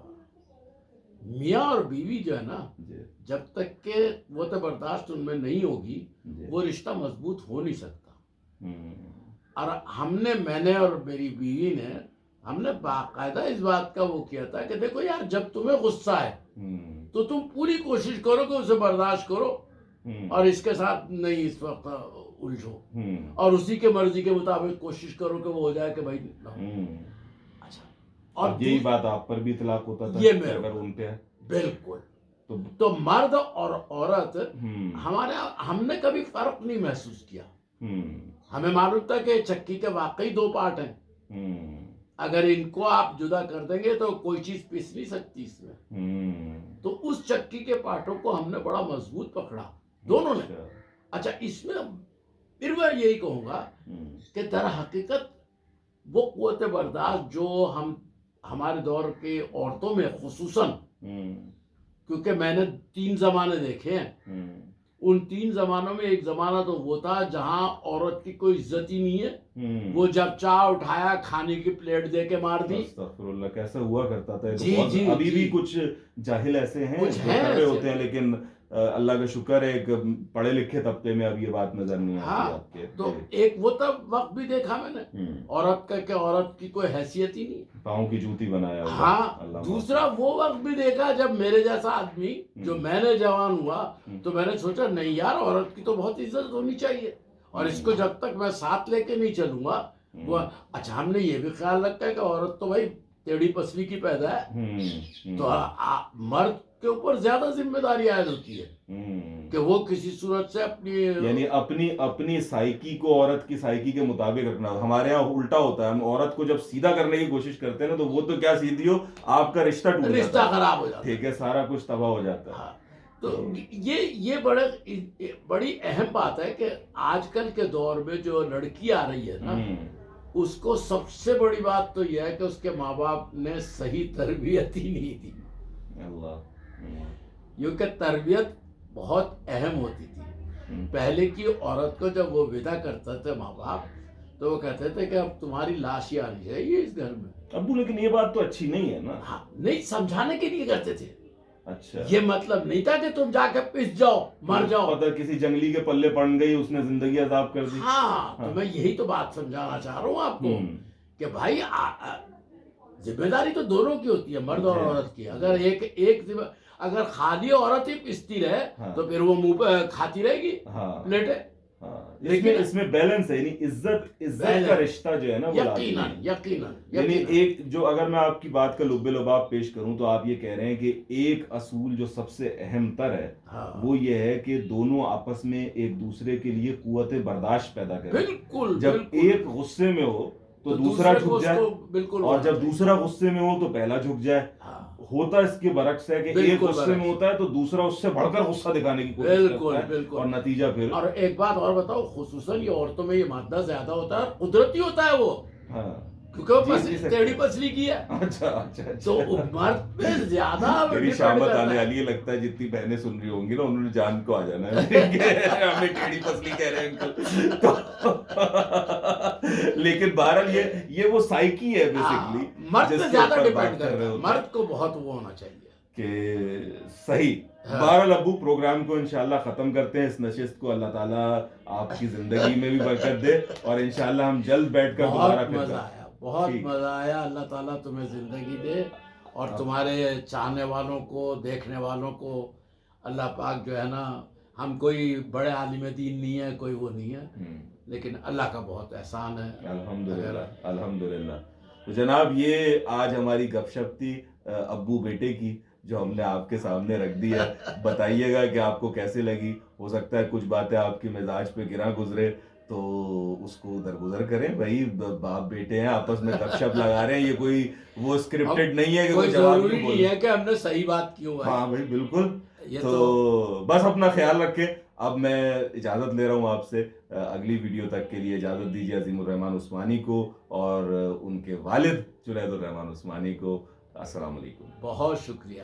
میاں اور بیوی جو ہے نا، جب تک کہ قوت برداشت ان میں نہیں ہوگی وہ رشتہ مضبوط ہو نہیں سکتا. اور میں نے اور میری بیوی نے، ہم نے باقاعدہ اس بات کا وہ کیا تھا کہ دیکھو یار، جب تمہیں غصہ ہے تو تم پوری کوشش کرو کہ اسے برداشت کرو، اور اس کے ساتھ نہیں اس وقت الجھو، اور اسی کے مرضی کے مطابق کوشش کرو کہ وہ ہو جائے کہ بھائی اچھا. اور یہی بات آپ پر بھی اطلاق ہوتا تھا یہ اگر ان پہ بالکل. تو مرد اور عورت ہم نے کبھی فرق نہیں محسوس کیا. ہمیں معلوم تھا کہ چکی کے واقعی دو پارٹ ہیں، اگر ان کو آپ جدا کر دیں گے تو کوئی چیز پس نہیں سکتی اس میں. تو اس چکی کے پارٹوں کو ہم نے بڑا مضبوط پکڑا دونوں نے. اچھا، اس میں پھر میں یہی کہوں گا کہ در حقیقت وہ قوت برداشت جو ہمارے دور کے عورتوں میں خصوصاً، کیونکہ میں نے 3 زمانے دیکھے ہیں، ان 3 زمانوں میں ایک زمانہ تو وہ تھا جہاں عورت کی کوئی عزت ہی نہیں ہے. وہ جب چاہ اٹھایا کھانے کی پلیٹ دے کے مار دی. استغفر اللہ، کیسا ہوا کرتا تھا. جی ابھی بھی کچھ جاہل ایسے ہیں جو کر رہے ہوتے ہیں، لیکن اللہ کا شکر ہے کہ پڑھے لکھے طبقے میں اب یہ بات نظر نہیں آتی ہاں آپ کے. تو ایک وہ تب وقت بھی دیکھا میں نے عورت کا کہ عورت کی کوئی حیثیت ہی نہیں, پاؤں کی جوتی بنایا ہوا. ہاں دوسرا وہ وقت بھی دیکھا جب میرے جیسا آدمی جو میں نے جوان ہوا تو میں نے سوچا نہیں یار عورت کی تو بہت عزت ہونی چاہیے, اور اس کو جب تک میں ساتھ لے کے نہیں چلوں گا وہ. اچھا ہم نے یہ بھی خیال رکھا ہے کہ عورت تو بھائی ٹیڑھی پسلی کی پیدا ہے, تو مرد کے اوپر زیادہ ذمہ داری عائد ہوتی ہے کہ وہ کسی صورت سے اپنی یعنی اپنی سائیکی کو عورت کی سائیکی کے مطابق رکھنا. ہمارے یہاں الٹا ہوتا ہے, ہم عورت کو جب سیدھا کرنے کی کوشش کرتے ہیں نا تو وہ تو کیا سیدھی ہو, آپ کا رشتہ ٹوٹ جاتا ہے, رشتہ خراب ہو جاتا ہے, ٹھیک ہے, سارا کچھ تباہ ہو جاتا ہے. تو یہ بڑی اہم بات ہے کہ آج کل کے دور میں جو لڑکی آ رہی ہے نا, اس کو سب سے بڑی بات تو یہ ہے کہ اس کے ماں باپ نے صحیح تربیت ہی نہیں دی. کیونکہ تربیت بہت اہم ہوتی تھی. پہلے کی عورت کو جب وہ ودا کرتے تھے ماں باپ تو وہ کہتے تھے کہ اب تمہاری لاش ہی آنی چاہیے اس گھر میں. ابو لیکن یہ بات تو اچھی نہیں ہے نا. نہیں, سمجھانے کے لیے کرتے تھے. اچھا, یہ مطلب نہیں تھا کہ تم جا کے پس جاؤ مر جاؤ, پتہ کسی جنگلی کے پلے پڑ گئی, اس نے زندگی عذاب کر دی. ہاں تو میں یہی تو بات سمجھانا چاہ رہا ہوں آپ کو کہ بھائی ذمہ داری تو دونوں کی ہوتی ہے, مرد اور عورت کی. اگر اگر خالی عورت ہی پستی رہے تو پھر وہ منہ پہ کھاتی رہے گی پلیٹیں. اس میں بیلنس ہے, یعنی عزت کا رشتہ جو ہے نا یقیناً یعنی ایک جو, اگر میں آپ کی بات کا لب لباب پیش کروں تو آپ یہ کہہ رہے ہیں کہ ایک اصول جو سب سے اہم تر ہے وہ یہ ہے کہ دونوں آپس میں ایک دوسرے کے لیے قوت برداشت پیدا کریں. بالکل, جب ایک غصے میں ہو تو دوسرا جھک جائے, اور جب دوسرا غصے میں ہو تو پہلا جھک جائے. ہوتا اس کے برعکس ہے کہ ایک غصے میں ہوتا ہے تو دوسرا اس سے بڑھ کر غصہ دکھانے کی کوشش کرتا ہے, اور نتیجہ پھر. اور ایک بات اور بتاؤ, خصوصاً یہ عورتوں میں یہ مادہ زیادہ ہوتا ہے, قدرتی ہوتا ہے وہ, کیونکہ وہ ٹیڑھی پسلی کی ہے. اچھا, تو مرد پہ زیادہ میری شامت آنے والی ہے, لگتا ہے جتنی بہنیں سن رہی ہوں گی نا انہوں نے جان کو آ جانا ہے ہمیں ٹیڑھی پسلی کہہ رہے ہیں انکل. لیکن بہرحال یہ وہ سائیکی ہے بیسیکلی, مرد پہ زیادہ ڈیپینڈ کر رہے ہیں, مرد کو بہت وہ ہونا چاہیے کہ صحیح. بہرحال ابو پروگرام کو انشاءاللہ ختم کرتے ہیں, اس نشست کو اللہ تعالیٰ آپ کی زندگی میں بھی برکت دے, اور انشاءاللہ ہم جلد بیٹھ کر دوبارہ پھر. بہت مزہ آیا, اللہ تعالیٰ تمہیں زندگی دے, اور تمہارے چاہنے والوں کو, دیکھنے والوں کو اللہ پاک جو ہے نا, ہم کوئی بڑے عالم دین نہیں ہے, کوئی وہ نہیں ہے, لیکن اللہ کا بہت احسان ہے. الحمدللہ. تو جناب یہ آج ہماری گپ شپ تھی ابو بیٹے کی, جو ہم نے آپ کے سامنے رکھ دی ہے. بتائیے گا کہ آپ کو کیسے لگی. ہو سکتا ہے کچھ باتیں آپ کے مزاج پہ گراں گزرے تو اس کو درگزر کریں. بھائی باپ بیٹے ہیں, آپس میں گپ شپ لگا رہے ہیں, یہ کوئی وہ اسکرپٹڈ نہیں ہے کہ کوئی جواب نہیں ہے کہ ہم نے صحیح بات کی ہوا ہے. ہاں بھائی بالکل. تو بس اپنا خیال رکھیں. اب میں اجازت لے رہا ہوں آپ سے, اگلی ویڈیو تک کے لیے اجازت دیجیے عظیم الرحمان عثمانی کو اور ان کے والد جنید الرحمان عثمانی کو. السلام علیکم. بہت شکریہ.